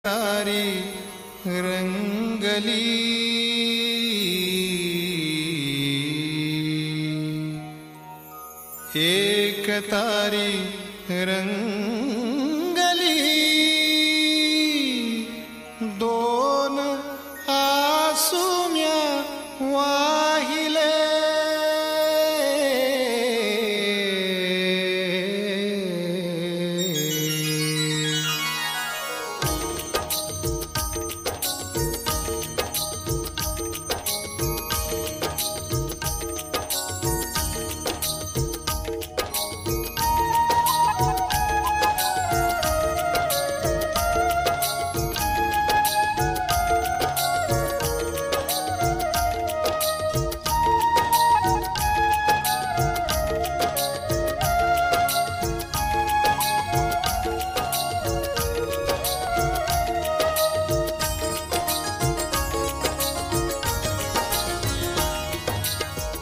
तारी रंगली एक तारी रंगली दोन आसुम्या वाहिले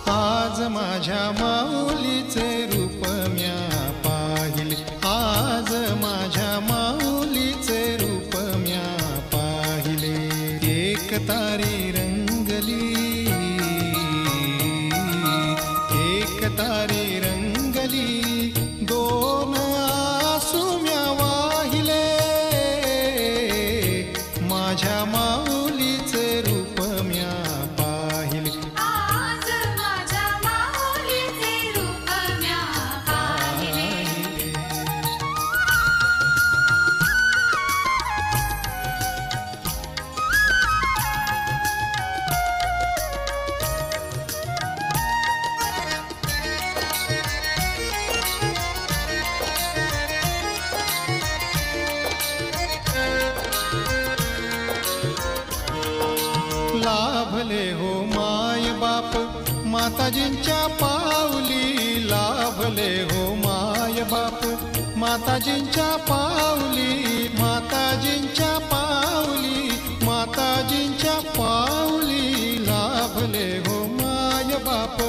आज माझ्या माऊलीचे रूप म्या पाहिले आज माझ्या माऊलीचे रूप म्या पाहिले एक तारी रंगली एक तारी रंगली दोन आसू म्या वाहिले माझ्या माऊलीचे रूप म्या पाहिले लाभले हो माय बाप माताजींच्या पावली लाभले हो माय बाप माताजींच्या पावली माताजींच्या पावली माताजींच्या पावली लाभले हो माय बाप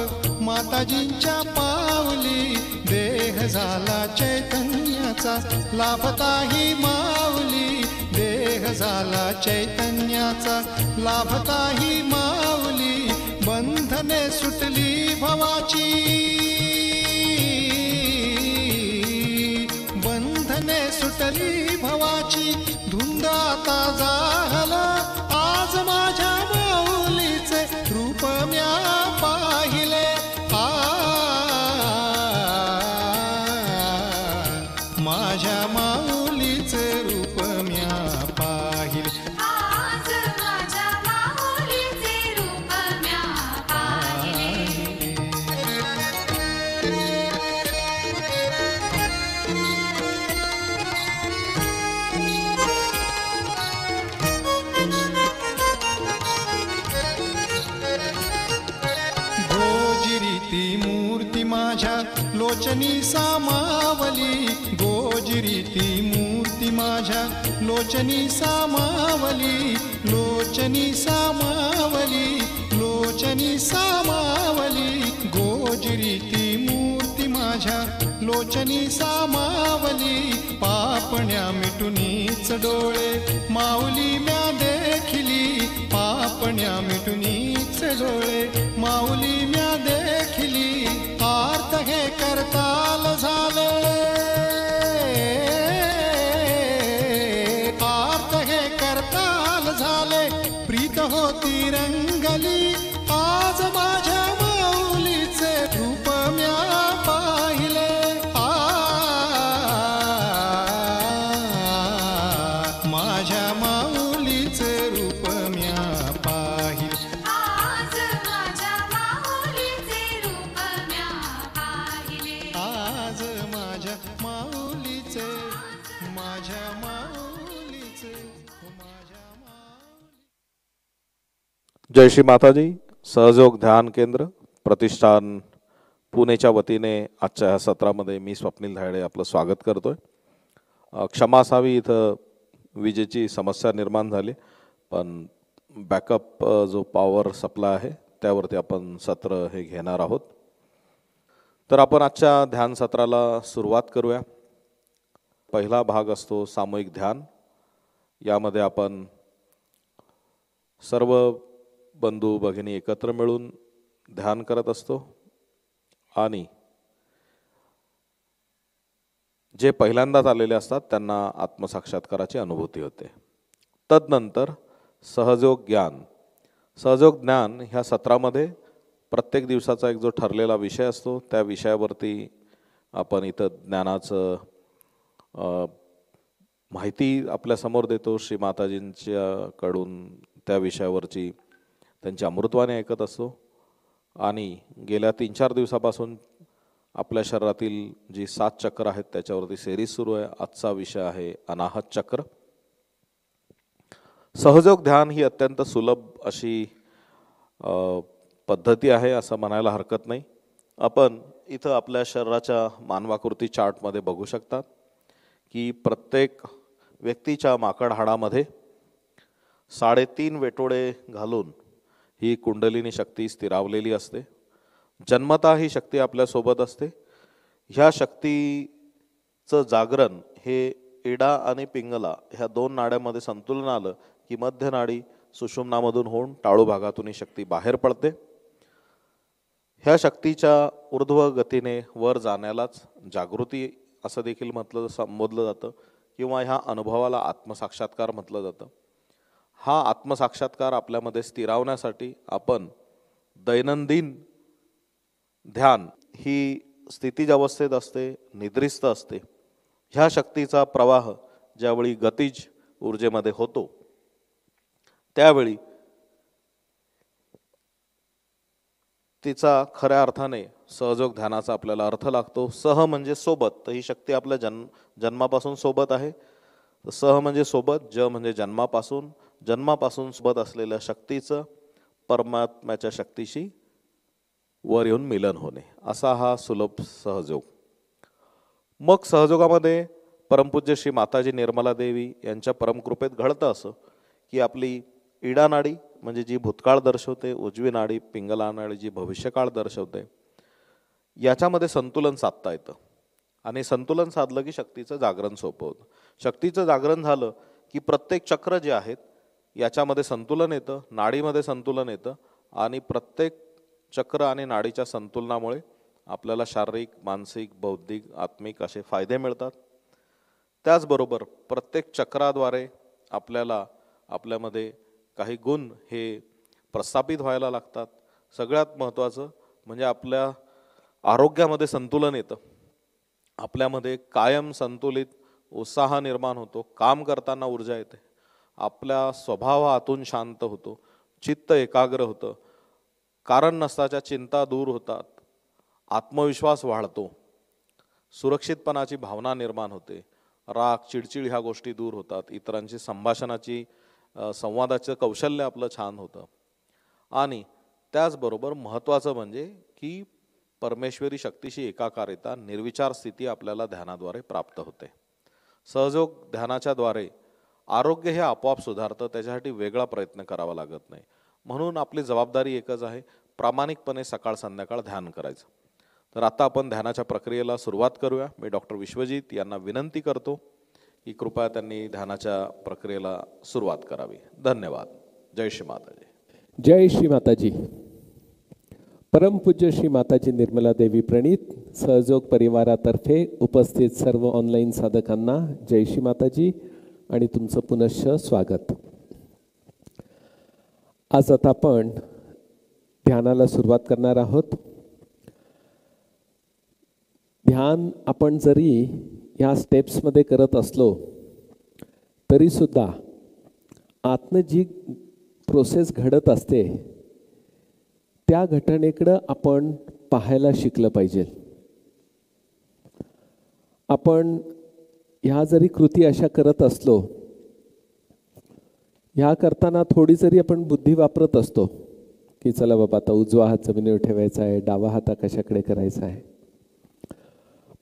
माताजींच्या पावली देह झाला चैतन्याचा लाभताही माऊली देह झाला चैतन्याचा लाभताही माऊली बंधने सुटली भवाची बंधने सुटली भवाची धुंद आता झाला आज माझ्या माऊलीचे रूप म्या पाहिले माझ्या माऊलीचे रूप म्या पाहिले आज माझ्या माऊलीचे रूप म्या पाहिले गोजिरी मूर्ती माझ्या लोचनी सामावली गोजिरी मूर्ती माझ्या लोचनी सामावली लोचनी सामावली लोचनी सामावली गोजिरी मूर्ती माझ्या लोचनी सामावली पापण्या मिटुनीच डोळे माऊली म्या देखिली पापण्या मिटुनीच डोळे माऊली म्या देखिली आर्त हे करताल झाले आर्त हे करताल झाले प्रीत होती रंगली आज माझ्या माऊलीचे रूप म्या पाहिले माझ्या माऊलीचे रूप म्या पाहिले आज माझ्या माऊलीचे रूप म्या पाहिले आज माझ्या माऊलीचे माझ्या माऊलीचे माझ्या जय श्री माताजी सहयोग ध्यान केंद्र प्रतिष्ठान पुणेच्या वतीने आजच्या ह्या सत्रामध्ये मी स्वप्नील धायडे आपलं स्वागत करतोय। क्षमा असावी इथं विजेची समस्या निर्माण झाली पण बॅकअप जो पॉवर सप्लाय आहे त्यावरती आपण सत्र हे घेणार आहोत। तर आपण आजच्या ध्यान सत्राला सुरुवात करूया। पहिला भाग असतो सामूहिक ध्यान यामध्ये आपण सर्व बंधू भगिनी एकत्र मिळून ध्यान करत असतो आणि जे पहिल्यांदाच आलेले असतात त्यांना आत्मसाक्षात्काराची अनुभूती होते. तदनंतर सहयोग ज्ञान ह्या सत्रामध्ये प्रत्येक दिवसाचा एक जो ठरलेला विषय असतो त्या विषयावरती आपण इथं ज्ञानाचं माहिती आपल्यासमोर देतो. श्री माताजींच्याकडून त्या विषयावरची त्यांची अमृतवाणी ऐकत असतो आणि गेल्या 3-4 दिवसापासून आपल्या शरीरातील जी 7 चक्र आहेत त्याच्यावरती सेरीज सुरू आहे. आजचा विषय आहे अनाहत चक्र. सहयोग ध्यान ही अत्यंत सुलभ अशी पद्धती आहे असं म्हणायला हरकत नाही. आपण इथं आपल्या शरीराच्या मानवाकृती चार्टमध्ये बघू शकतात की प्रत्येक व्यक्तीच्या माकड हाडामध्ये 3.5 वेटोळे घालून ही कुंडलिनी शक्ती स्थिरावलेली असते. जन्मतः ही शक्ती आपल्यासोबत असते. ह्या शक्तीचं जागरण हे इडा आणि पिंगला ह्या 2 नाड्यामध्ये संतुलन आलं की मध्य नाडी सुषुम्नामधून होऊन टाळू भागातून ही शक्ती बाहेर पडते. ह्या शक्तीच्या ऊर्ध्व गतीने वर जाण्यालाच जागृती असं देखील संबोधलं जातं किंवा ह्या अनुभवाला आत्मसाक्षात्कार म्हटलं जातं. हा आत्मसाक्षात्कार आपल्यामध्ये स्थिरावण्यासाठी आपण दैनंदिन ध्यान ही स्थितीज अवस्थेत असते, निद्रिस्त असते. ह्या शक्तीचा प्रवाह ज्यावेळी गतिज ऊर्जेमध्ये होतो त्यावेळी तिचा खऱ्या अर्थाने सहयोग ध्यानाचा आपल्याला अर्थ लागतो. सह म्हणजे सोबत, तर ही शक्ती आपल्या जन्मापासून सोबत आहे. सह म्हणजे सोबत, ज म्हणजे जन्मापासून सोबत असलेल्या शक्तीचं परमात्म्याच्या शक्तीशी वर येऊन मिलन होणे, असा हा सुलभ सहयोग. मग सहयोगामध्ये परमपूज्य श्री माताजी निर्मला देवी यांच्या परमकृपेत घडतं असं की आपली इडा नाडी म्हणजे जी भूतकाळ दर्शवते, उजवी नाडी पिंगला नाडी जी भविष्यकाळ दर्शवते, याच्यामध्ये संतुलन साधता येतं. आणि संतुलन साधलं की शक्तीचं जागरण सोपं होतं. शक्तीचं जागरण झालं की प्रत्येक चक्र जे आहेत याच्यामध्ये संतुलन येतं, नाडीमध्ये संतुलन येतं आणि प्रत्येक चक्र आणि नाडीच्या संतुलनामुळे आपल्याला शारीरिक, मानसिक, बौद्धिक, आत्मिक असे फायदे मिळतात. त्याचबरोबर प्रत्येक चक्राद्वारे आपल्याला आपल्यामध्ये काही गुण हे प्रस्थापित व्हायला लागतात. सगळ्यात महत्त्वाचं म्हणजे आपल्या आरोग्यामध्ये संतुलन येतं. आपल्यामध्ये कायम संतुलित उत्साह निर्माण होतो. काम करताना ऊर्जा येते. आपला स्वभाव आतून शांत होतो. चित्त एकाग्र होतं. कारण नसताच्या चिंता दूर होतात. आत्मविश्वास वाढतो. सुरक्षितपणाची भावना निर्माण होते. राग, चिडचिड ह्या गोष्टी दूर होतात. इतरांची संभाषणाची संवादाचं कौशल्य आपलं छान होतं. आणि त्याचबरोबर महत्त्वाचं म्हणजे की परमेश्वरी शक्तीशी एकाकारिता, निर्विचार स्थिती आपल्याला ध्यानाद्वारे प्राप्त होते. सहयोग ध्यानाच्या द्वारे आरोग्य हे आपोआप सुधारतं. त्याच्यासाठी वेगळा प्रयत्न करावा लागत नाही. म्हणून आपली जबाबदारी एकच आहे, प्रामाणिकपणे सकाळ संध्याकाळ ध्यान करायचं. तर आता आपण ध्यानाच्या प्रक्रियेला सुरुवात करूया. मी डॉक्टर विश्वजित यांना विनंती करतो की कृपया त्यांनी ध्यानाच्या प्रक्रियेला सुरुवात करावी. धन्यवाद. जय श्री माताजी. जय श्री माताजी. परमपूज्य श्री माताजी निर्मला देवी प्रणीत सहयोग परिवारातर्फे उपस्थित सर्व ऑनलाईन साधकांना जय श्री माताजी आणि तुमचं पुनश्च स्वागत. आज आता आपण ध्यानाला सुरुवात करणार आहोत. ध्यान आपण जरी ह्या स्टेप्समध्ये करत असलो तरीसुद्धा आतनं जी प्रोसेस घडत असते त्या घटनेकडं आपण पाहायला शिकलं पाहिजे. आपण ह्या जरी कृती अशा करत असलो, ह्या करताना थोडी जरी आपण बुद्धी वापरत असतो की चला बाबा आता उजवा हात जमिनीवर ठेवायचा आहे, डावा हात कशाकडे करायचा आहे,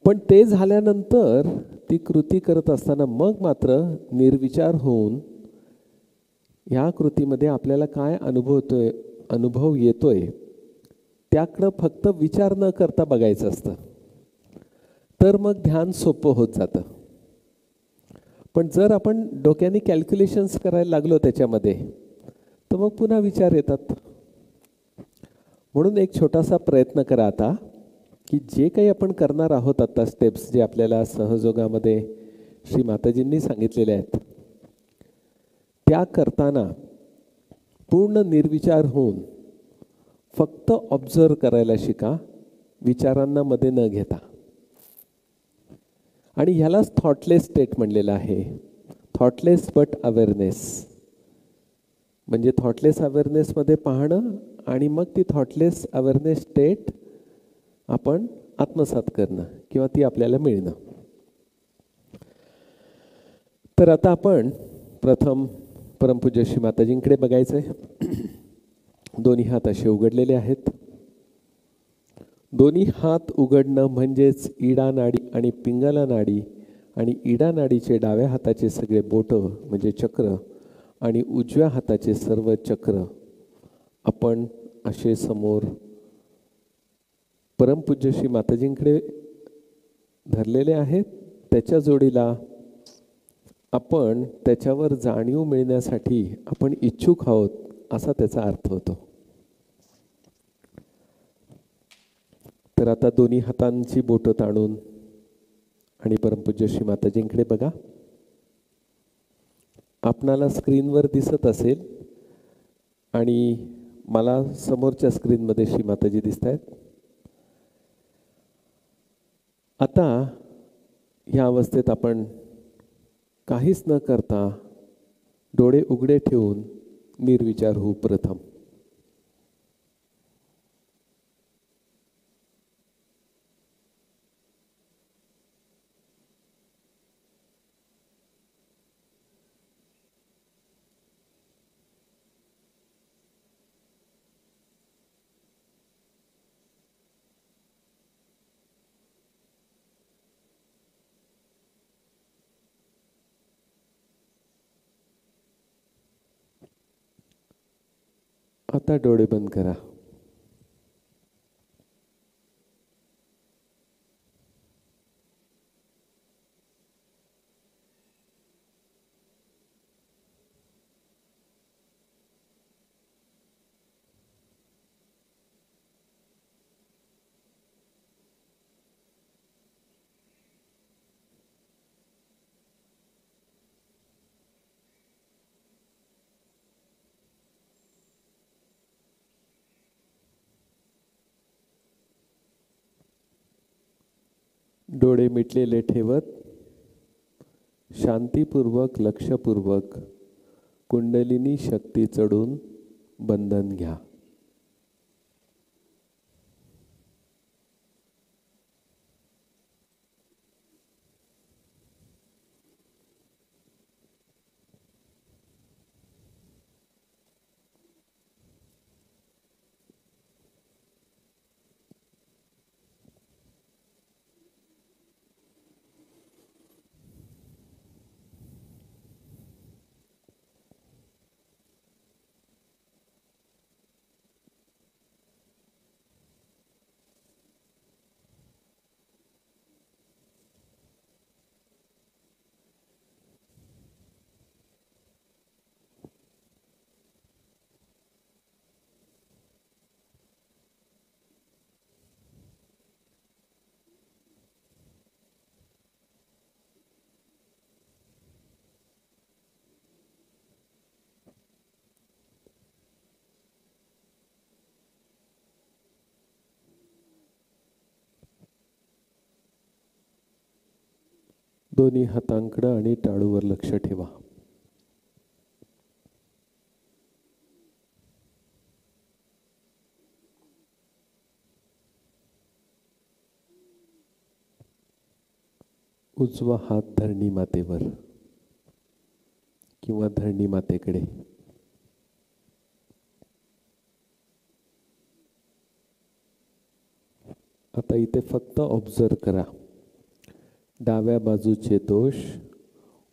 पण ते झाल्यानंतर ती कृती करत असताना मग मात्र निर्विचार होऊन ह्या कृतीमध्ये आपल्याला काय अनुभव येतोय त्याकडं फक्त विचार न करता बघायचं असतं. तर मग ध्यान सोपं होत जातं. पण जर आपण डोक्याने कॅल्क्युलेशन्स करायला लागलो त्याच्यामध्ये तर मग पुन्हा विचार येतात. म्हणून एक छोटासा प्रयत्न करा आता की जे काही आपण करणार आहोत आता स्टेप्स जे आपल्याला सहयोगामध्ये श्री माताजींनी सांगितलेले आहेत त्या करताना पूर्ण निर्विचार होऊन फक्त ऑब्झर्व करायला शिका, विचारांना मध्ये न घेता. आणि ह्यालाच थॉटलेस स्टेट म्हणलेलं आहे. थॉटलेस बट अवेअरनेस म्हणजे थॉटलेस अवेअरनेसमध्ये पाहणं आणि मग ती थॉटलेस अवेअरनेस स्टेट आपण आत्मसात करणं किंवा ती आपल्याला मिळणं. तर आता आपण प्रथम परमपूज्य श्री माताजींकडे बघायचं आहे. दोन्ही हात असे उघडलेले आहेत. दोन्ही हात उघडणं म्हणजेच इडा नाडी आणि पिंगला नाडी आणि इडा नाडीचे डाव्या हाताचे सगळे बोटं म्हणजे चक्र आणि उजव्या हाताचे सर्व चक्र आपण असे समोर परमपूज्य श्री माताजींकडे धरलेले आहेत. त्याच्या जोडीला आपण त्याच्यावर जाणीव मिळण्यासाठी आपण इच्छुक आहोत असा त्याचा अर्थ होतो. तर आता दोन्ही हातांची बोटं ताणून आणि परमपूज्य श्री माताजींकडे बघा. आपणाला स्क्रीनवर दिसत असेल आणि मला समोरच्या स्क्रीनमध्ये श्री माताजी दिसत आहेत. आता ह्या अवस्थेत आपण काहीच न करता डोळे उघडे ठेवून निर्विचार होऊ प्रथम. आता डोळे बंद करा. डोळे मिटलेले ठेवत शांतीपूर्वक लक्षपूर्वक कुंडलिनी शक्ती चढून बंधन घ्या. दोन्ही हातांकडं आणि टाळूवर लक्ष ठेवा. उजवा हात धरणी मातेवर किंवा धरणी मातेकडे. आता इथे फक्त ऑब्झर्व करा. डाव्या बाजूचे दोष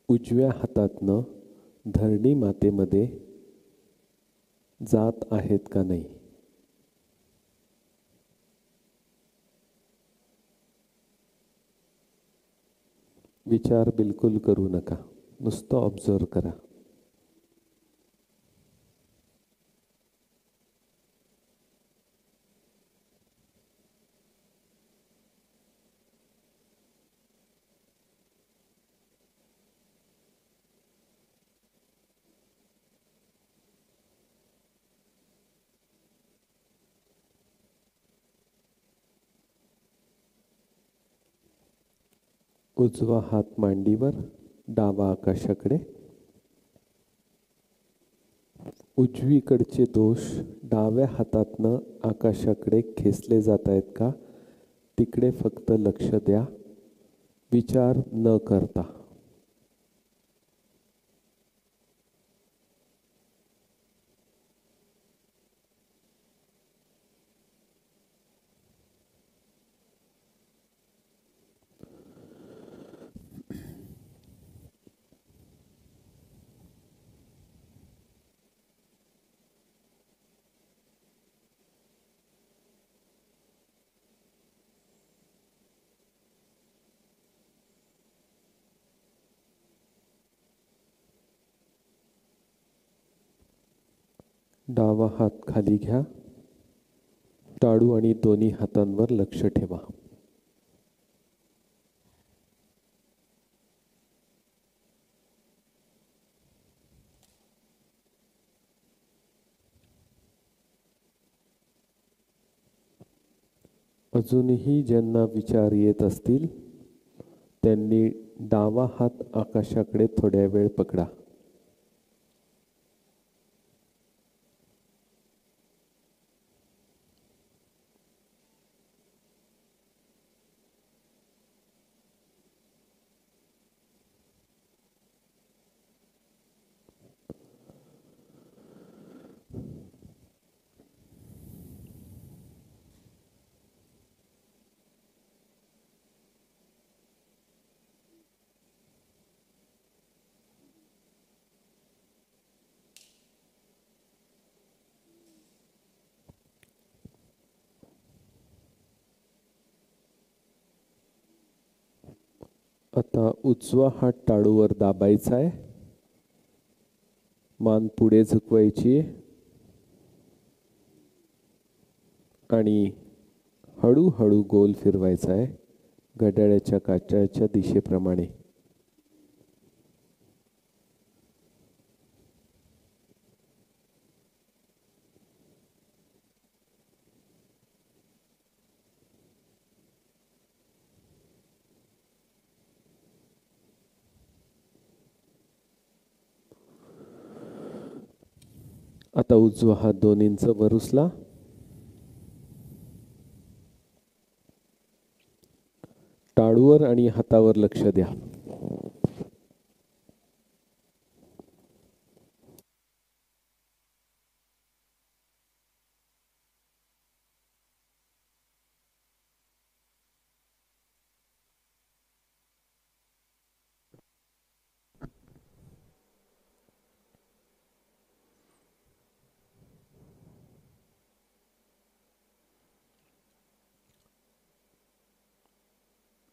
उजव्या हातातनं धरणी मातेमध्ये जात आहेत का नाही. विचार बिलकुल करू नका. नुसतं ऑब्झर्व करा. उजवा हात मांडीवर, डावा आकाशाकडे. उजवीकडचे दोष डाव्या हातातनं आकाशाकडे खेचले जात आहेत का, तिकडे फक्त लक्ष द्या, विचार न करता. डावा हात खाली घ्या, टाळू आणि दोन्ही हातांवर लक्ष ठेवा. अजूनही ज्यांना विचार येत असतील त्यांनी डावा हात आकाशाकडे थोड्या वेळ पकडा. आता उजवा हात टाळूवर दाबायचा आहे, मान पुढे झुकवायची आणि हळूहळू गोल फिरवायचा आहे घड्याळाच्या काट्याच्या दिशेप्रमाणे. आता उजवा हात 2 इंच वर उचला. टाळूवर आणि हातावर लक्ष द्या.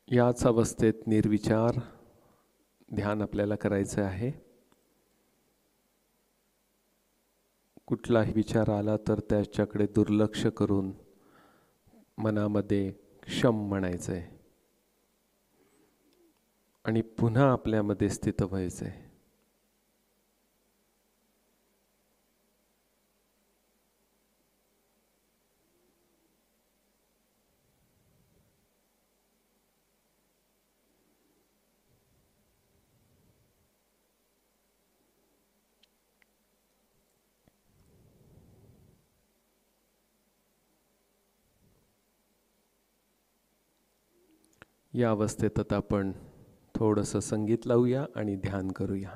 याच अवस्थेत निर्विचार ध्यान आपल्याला करायचं आहे. कुठलाही विचार आला तर त्याच्याकडे दुर्लक्ष करून मनामध्ये क्षम म्हणायचं आहे आणि पुन्हा आपल्यामध्ये स्थित व्हायचं आहे. या अवस्थेत आता आपण थोडंसं संगीत लावूया आणि ध्यान करूया.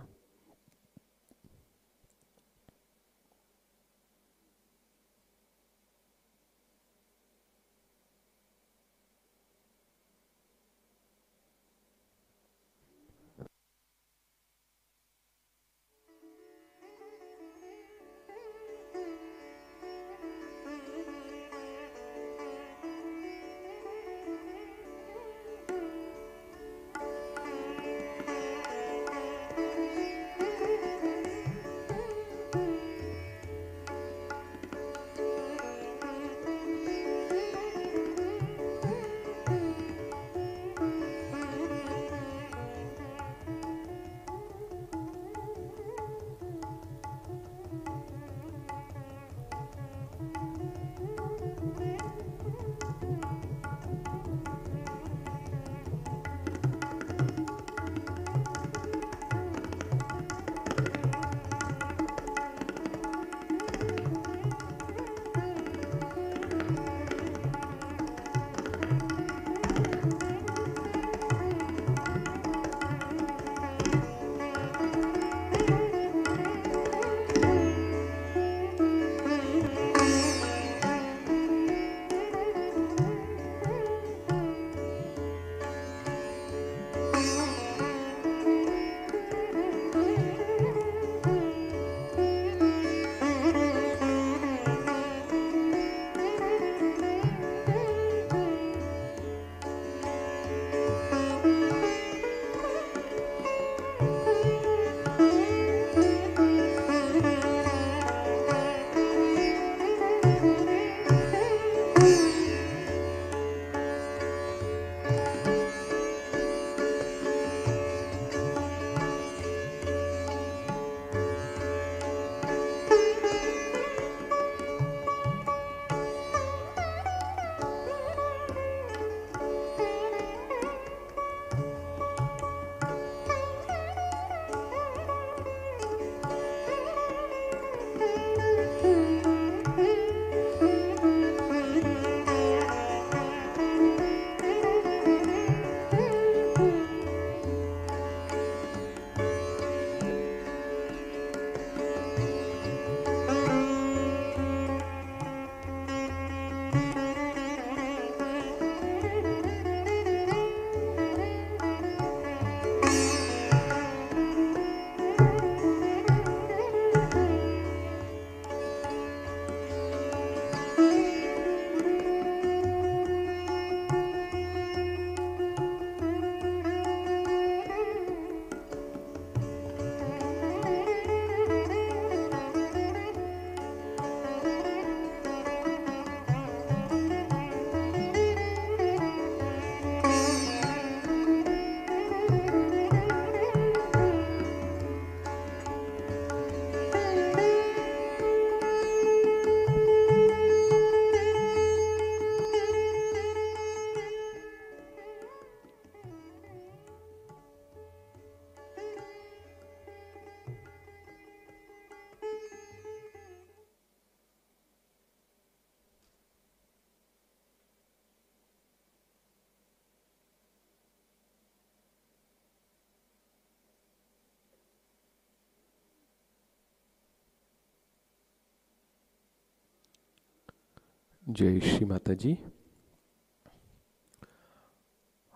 जय श्री माताजी.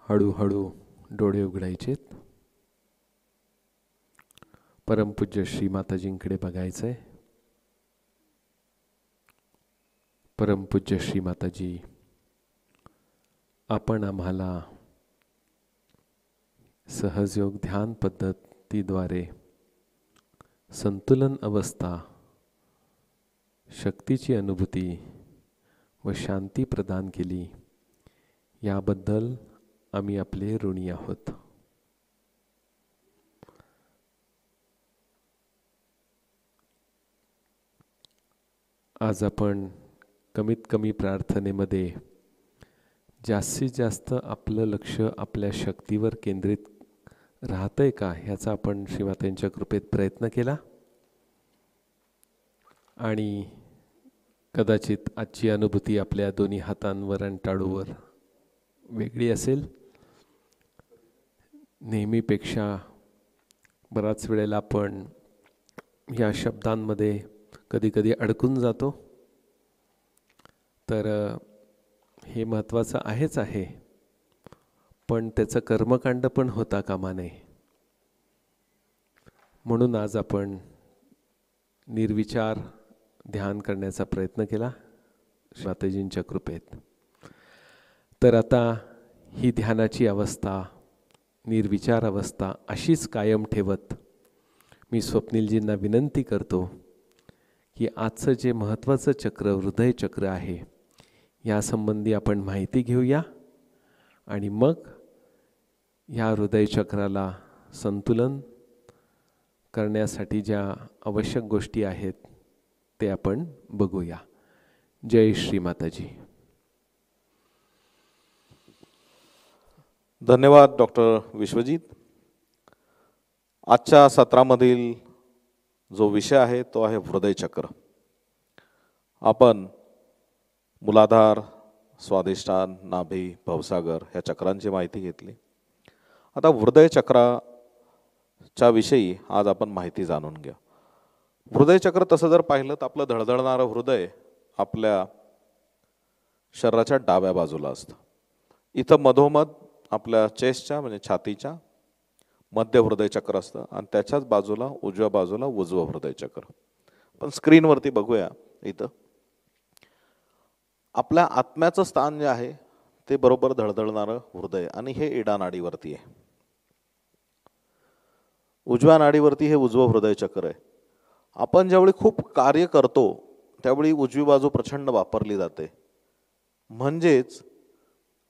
हळूहळू डोळे उघडायचेत. परमपूज्य श्री माताजींकडे बघायचंय. परमपूज्य श्री माताजी, आपण आम्हाला सहजयोग ध्यान पद्धतीद्वारे संतुलन अवस्था, शक्तीची अनुभूती व शांती प्रदान केली, याबद्दल आम्ही आपले ऋणी आहोत. आज आपण कमीत कमी प्रार्थनेमध्ये जास्तीत जास्त आपलं लक्ष आपल्या शक्तीवर केंद्रित राहतंय का ह्याचा आपण श्रीमातांच्या कृपेत प्रयत्न केला. आणि कदाचित आजची अनुभूती आपल्या दोन्ही हातांवर आणि टाळूवर वेगळी असेल. नेहमीपेक्षा बराच वेळेला आपण या शब्दांमध्ये कधी कधी अडकून जातो. तर हे महत्त्वाचं आहेच आहे, पण त्याचं कर्मकांड पण होता कामा नये. म्हणून आज आपण निर्विचार ध्यान करण्याचा प्रयत्न केला माताजींच्या कृपेत. तर आता ही ध्यानाची अवस्था, निर्विचार अवस्था अशीच कायम ठेवत मी स्वप्नीलजींना विनंती करतो की आजचं जे महत्त्वाचं चक्र हृदय चक्र आहे यासंबंधी आपण माहिती घेऊया आणि मग ह्या हृदय चक्राला संतुलन करण्यासाठी ज्या आवश्यक गोष्टी आहेत ते आपण बघूया. जय श्री माताजी. धन्यवाद डॉक्टर विश्वजीत. आजच्या सत्रामधील जो विषय आहे तो आहे हृदय चक्र. आपण मूलाधार, स्वाधिष्ठान, नाभी, भवसागर ह्या चक्रांची माहिती घेतली. आता हृदय चक्राच्या विषयी आज आपण माहिती जाणून घ्या. हृदय चक्र तसं जर पाहिलं तर आपलं धडधडणारं हृदय आपल्या शरीराच्या डाव्या बाजूला असतं. इथं मधोमध आपल्या चेस्टच्या म्हणजे छातीच्या मध्य हृदय चक्र असतं आणि त्याच्याच बाजूला उजव्या बाजूला उजवं हृदय चक्र. पण स्क्रीनवरती बघूया, इथं आपल्या आत्म्याचं स्थान जे आहे ते बरोबर धडधडणारं हृदय आणि हे इडा नाडीवरती आहे. उजव्या नाडीवरती हे उजवं हृदय चक्र आहे. आपण ज्यावेळी खूप कार्य करतो त्यावेळी उजवी बाजू प्रचंड वापरली जाते. म्हणजेच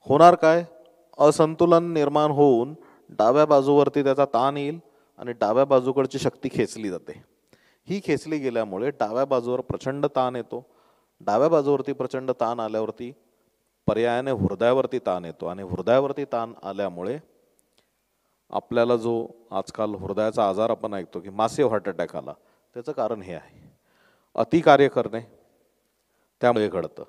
होणार काय, असंतुलन निर्माण होऊन डाव्या बाजूवरती त्याचा ताण येईल आणि डाव्या बाजूकडची शक्ती खेचली जाते. ही खेचली गेल्यामुळे डाव्या बाजूवर प्रचंड ताण येतो. डाव्या बाजूवरती प्रचंड ताण आल्यावरती पर्यायाने हृदयावरती ताण येतो आणि हृदयावरती ताण आल्यामुळे आपल्याला जो आजकाल हृदयाचा आजार आपण ऐकतो की मासिव्ह हार्ट अटॅक आला, त्याचं कारण हे आहे, अति कार्य करणे, त्यामुळे घडतं.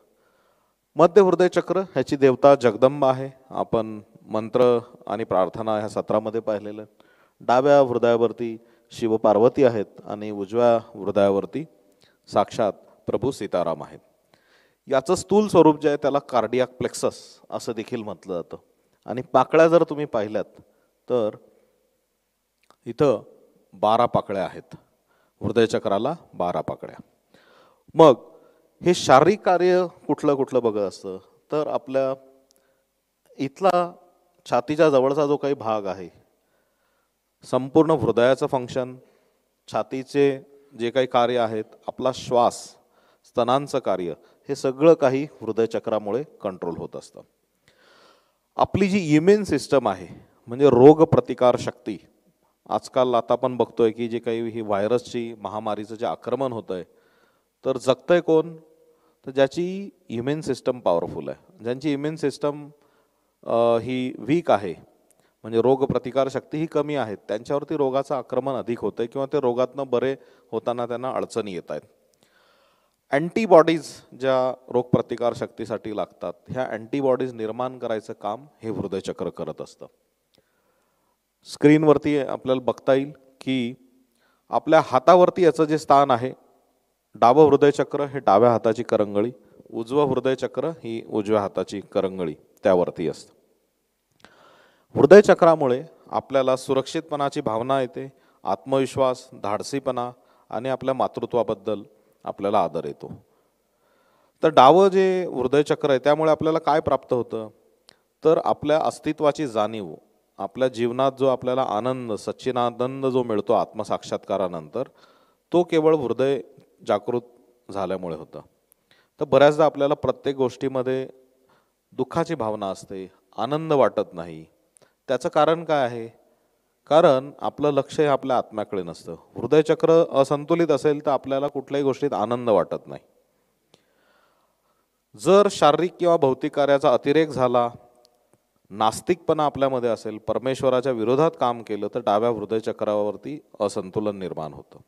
मध्य हृदय चक्र ह्याची देवता जगदंबा आहे. आपण मंत्र आणि प्रार्थना ह्या सत्रामध्ये पाहिलेलं. डाव्या हृदयावरती शिव पार्वती आहेत आणि उजव्या हृदयावरती साक्षात प्रभू सीताराम आहेत. याचं स्थूल स्वरूप जे आहे त्याला कार्डियाक प्लेक्सस असं देखील म्हटलं जातं. आणि पाकळ्या जर तुम्ही पाहिल्यात तर इथं 12 पाकळ्या आहेत. हृदयचक्राला 12 पाकळ्या. मग हे शारीरिक कार्य कुठलं कुठलं बघत असतं तर आपल्या इथला छातीच्या जवळचा जो काही भाग आहे, संपूर्ण हृदयाचं फंक्शन, छातीचे जे काही कार्य आहेत, आपला श्वास, स्तनांचं कार्य, हे सगळं काही हृदयचक्रामुळे कंट्रोल होत असतं. आपली जी इम्युन सिस्टम आहे म्हणजे रोग प्रतिकार शक्ती, आजकाल आता आपण बघतोय की जे काही ही व्हायरसची महामारीचं जे आक्रमण होतं आहे तर जगतंय कोण, तर ज्याची इम्युन सिस्टम पॉवरफुल आहे, ज्यांची इम्युन सिस्टम ही वीक आहे म्हणजे रोग प्रतिकार शक्ती ही कमी आहे, त्यांच्यावरती रोगाचं आक्रमण अधिक होतं आहे किंवा ते रोगातनं बरे होताना त्यांना अडचणी येत आहेत. अँटीबॉडीज ज्या रोगप्रतिकार शक्तीसाठी लागतात, ह्या अँटीबॉडीज निर्माण करायचं काम हे हृदयचक्र करत असतं. स्क्रीनवरती आपल्याला बघता येईल की आपल्या हातावरती याचं जे स्थान आहे, डावं हृदयचक्र हे डाव्या हाताची करंगळी, उजवं हृदय चक्र ही उजव्या हाताची करंगळी त्यावरती असतं. हृदय चक्रामुळे आपल्याला सुरक्षितपणाची भावना येते, आत्मविश्वास, धाडसीपणा आणि आपल्या मातृत्वाबद्दल आपल्याला आदर येतो. तर डावं जे हृदय चक्र आहे त्यामुळे आपल्याला काय प्राप्त होतं, तर आपल्या अस्तित्वाची जाणीव, आपल्या जीवनात जो आपल्याला आनंद, सच्चिदानंद जो मिळतो आत्मसाक्षात्कारानंतर, तो केवळ हृदय जागृत झाल्यामुळे होतं. तर बऱ्याचदा आपल्याला प्रत्येक गोष्टीमध्ये दुःखाची भावना असते, आनंद वाटत नाही. त्याचं कारण काय आहे? कारण आपलं लक्ष हे आपल्या आत्म्याकडे नसतं. हृदयचक्र असंतुलित असेल तर आपल्याला कुठल्याही गोष्टीत आनंद वाटत नाही. जर शारीरिक किंवा भौतिक कार्याचा अतिरेक झाला, नास्तिकपणा आपल्यामध्ये असेल, परमेश्वराच्या विरोधात काम केलं, तर डाव्या हृदयचक्रावरती असंतुलन निर्माण होतं.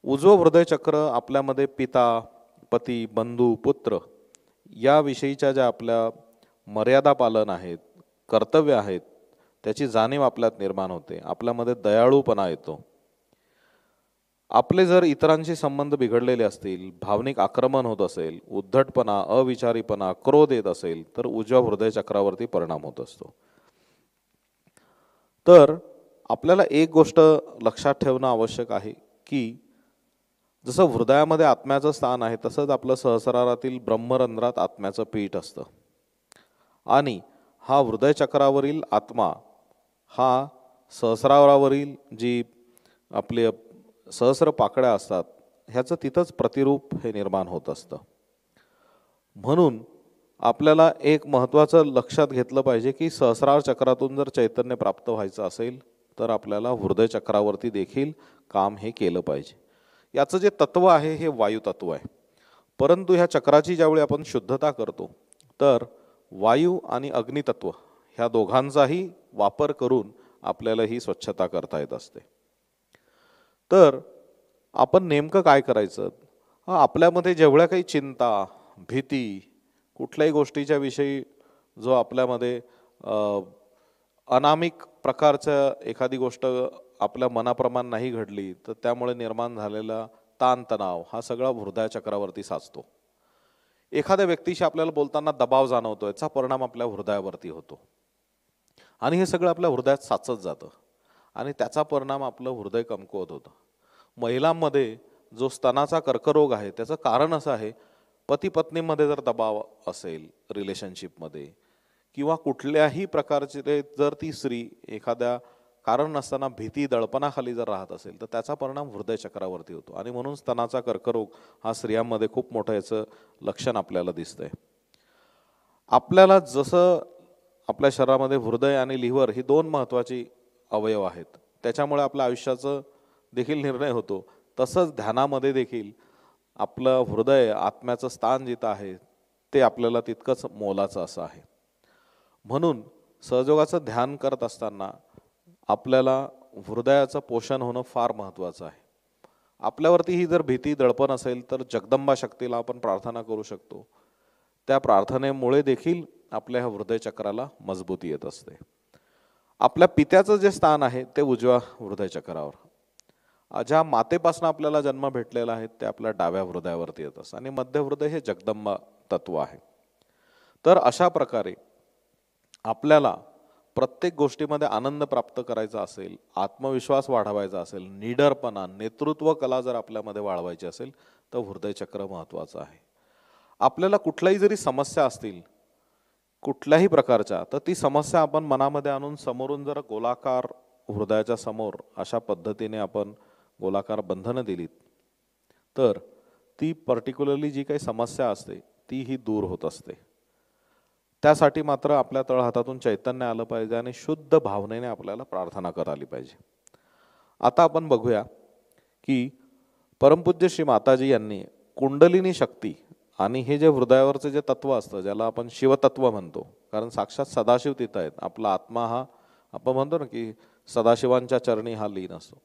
उजवं हृदयचक्र आपल्यामध्ये पिता, पती, बंधू, पुत्र याविषयीच्या ज्या आपल्या मर्यादा पालन आहेत, कर्तव्य आहेत, त्याची जाणीव आपल्यात निर्माण होते. आपल्यामध्ये दयाळूपणा येतो. आपले जर इतरांशी संबंध बिघडलेले असतील, भावनिक आक्रमण होत असेल, उद्धटपणा, अविचारीपणा, क्रोध येत असेल, तर उजव्या हृदयचक्रावरती परिणाम होत असतो. तर आपल्याला एक गोष्ट लक्षात ठेवणं आवश्यक आहे की जसं हृदयामध्ये आत्म्याचं स्थान आहे, तसंच आपलं सहस्रारातील ब्रह्मरंध्रात आत्म्याचं पीठ असतं. आणि हा हृदयचक्रावरील आत्मा हा सहस्रारावरील जी आपली सहस्र पाकळ्या असतात ह्याचं तिथंच प्रतिरूप हे निर्माण होत असतं. म्हणून आपल्याला एक महत्त्वाचं लक्षात घेतलं पाहिजे की सहस्रार चक्रातून जर चैतन्य प्राप्त व्हायचं असेल तर आपल्याला हृदयचक्रावरती देखील काम हे केलं पाहिजे. याचं जे तत्व आहे हे वायू तत्व आहे. परंतु ह्या चक्राची ज्यावेळी आपण शुद्धता करतो तर वायू आणि अग्नितत्व ह्या दोघांचाही वापर करून आपल्याला ही स्वच्छता करता येत असते. तर आपण नेमकं काय करायचं? आपल्यामध्ये जेवढ्या काही चिंता, भीती, कुठल्याही गोष्टीच्या विषयी जो आपल्यामध्ये अनामिक प्रकारच्या एखादी गोष्ट आपल्या मनाप्रमाणे नाही घडली तर त्यामुळे निर्माण झालेला ताणतणाव हा सगळा हृदयचक्रावरती साचतो. एखाद्या व्यक्तीशी आपल्याला बोलताना दबाव जाणवतो, याचा परिणाम आपल्या हृदयावरती होतो आणि हे सगळं आपल्या हृदयात साचत जातं आणि त्याचा परिणाम आपलं हृदय कमकुवत होतं. महिलांमध्ये जो स्तनाचा कर्करोग आहे त्याचं कारण असं आहे, पती पत्नीमध्ये जर दबाव असेल रिलेशनशिपमध्ये किंवा कुठल्याही प्रकारचे जर ती स्त्री एखाद्या कारण नसताना भीती, दडपणाखाली जर राहत असेल तर त्याचा परिणाम हृदयचक्रावरती होतो आणि म्हणून स्तनाचा कर्करोग हा स्त्रियांमध्ये खूप मोठं याचं लक्षण आपल्याला दिसतंय. आपल्याला जसं आपल्या शरीरामध्ये हृदय आणि लिव्हर ही दोन महत्त्वाची अवयव आहेत, त्याच्यामुळे आपल्या आयुष्याचं देखील निर्णय होतो, तसंच ध्यानामध्ये देखील आपलं हृदय, आत्म्याचं स्थान जिथं आहे ते आपल्याला तितकंच मोलाचं असं आहे. म्हणून सहयोगाचं ध्यान करत असताना आपल्याला हृदयाचं पोषण होणं फार महत्त्वाचं आहे. आपल्यावरती ही जर भीती, दडपण असेल तर जगदंबा शक्तीला आपण प्रार्थना करू शकतो. त्या प्रार्थनेमुळे देखील आपल्या ह्या हृदयचक्राला मजबूती येत असते. आपल्या पित्याचं जे स्थान आहे ते उजव्या हृदयचक्रावर, ज्या मातेपासून आपल्याला जन्म भेटलेला आहे ते आपल्या डाव्या हृदयावरती येत असतं आणि मध्य हृदय हे जगदंबा तत्व आहे. तर अशा प्रकारे आपल्याला प्रत्येक गोष्टीमध्ये आनंद प्राप्त करायचा असेल, आत्मविश्वास वाढवायचा असेल, निडरपणा, नेतृत्व कला जर आपल्यामध्ये वाढवायची असेल तर हृदयचक्र महत्त्वाचं आहे. आपल्याला कुठल्याही जरी समस्या असतील कुठल्याही प्रकारच्या, तर ती समस्या आपण मनामध्ये आणून समोरून जर गोलाकार हृदयाच्या समोर अशा पद्धतीने आपण गोलाकार बंधनं दिलीत तर ती पर्टिक्युलरली जी काही समस्या असते ती ही दूर होत असते. त्यासाठी मात्र आपल्या तळहातातून चैतन्य आलं पाहिजे आणि शुद्ध भावनेने आपल्याला प्रार्थना करायला पाहिजे. आता आपण बघूया की परमपूज्य श्री माताजी यांनी कुंडलिनी शक्ती आणि हे जे हृदयावरचं जे तत्व असतं ज्याला आपण शिवतत्व म्हणतो, कारण साक्षात सदाशिव तिथं आहेत, आपला आत्मा हा आपण म्हणतो ना की सदाशिवांच्या चरणी हा लीन असतो.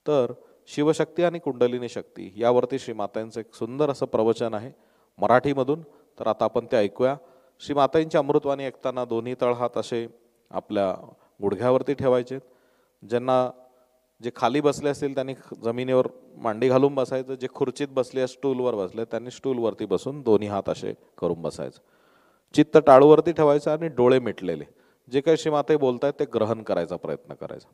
तर शिवशक्ती आणि कुंडलिनी शक्ती यावरती श्री मातांचं एक सुंदर असं प्रवचन आहे मराठीमधून, तर आता आपण ते ऐकूया. श्री मातांची अमृतवाणी ऐकताना दोन्ही तळहात असे आपल्या गुडघ्यावरती ठेवायचे. ज्यांना जे खाली बसले असतील त्यांनी जमिनीवर मांडी घालून बसायचं, जे खुर्चीत बसले स्टूलवर बसले त्यांनी स्टूलवरती बसून दोन्ही हात असे करून बसायचं. चित्त टाळूवरती ठेवायचं आणि डोळे मिटलेले. जे काही श्रीमाते बोलतायत ते ग्रहण करायचा प्रयत्न करायचा.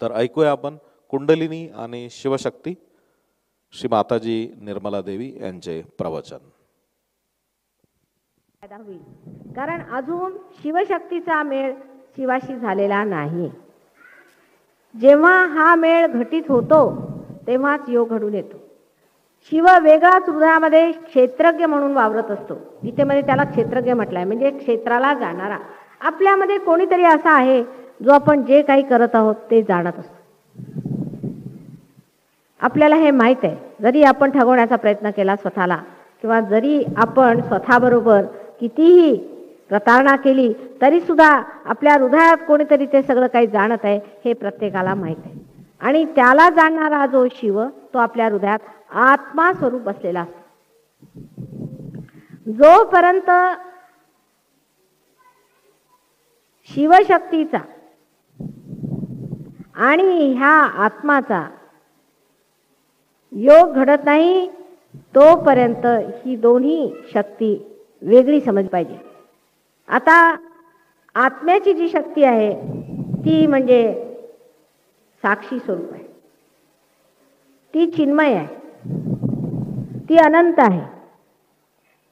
तर ऐकूया आपण कुंडलिनी आणि शिवशक्ती श्री माताजी निर्मला देवी यांचे प्रवचन. फायदा होईल. कारण अजून शिवशक्तीचा मेळ शिवाशी झालेला नाही. जेव्हा हा मेळ घटित होतो तेव्हाच योग घडून येतो. शिव वेगळाच हृदयामध्ये क्षेत्रज्ञ म्हणून वावरत असतो. गीतेमध्ये त्याला क्षेत्रज्ञ म्हटलंय, म्हणजे क्षेत्राला जाणारा. आपल्यामध्ये कोणीतरी असा आहे जो आपण जे काही करत आहोत ते जाणत असतो. आपल्याला हे माहीत आहे. जरी आपण ठगवण्याचा प्रयत्न केला स्वतःला, किंवा जरी आपण स्वतःबरोबर कितीही प्रतारणा केली तरी सुद्धा आपल्या हृदयात कोणीतरी ते सगळं काही जाणत आहे हे प्रत्येकाला माहीत आहे. आणि त्याला जाणणारा जो शिव तो आपल्या हृदयात आत्मा स्वरूप बसलेला असतो. जोपर्यंत शिवशक्तीचा आणि ह्या आत्माचा योग घडत नाही तोपर्यंत ही दोन्ही शक्ती वेगळी समजली पाहिजे. आता आत्म्याची जी शक्ती आहे ती म्हणजे साक्षी स्वरूप आहे, ती चिन्मय आहे, ती अनंत आहे,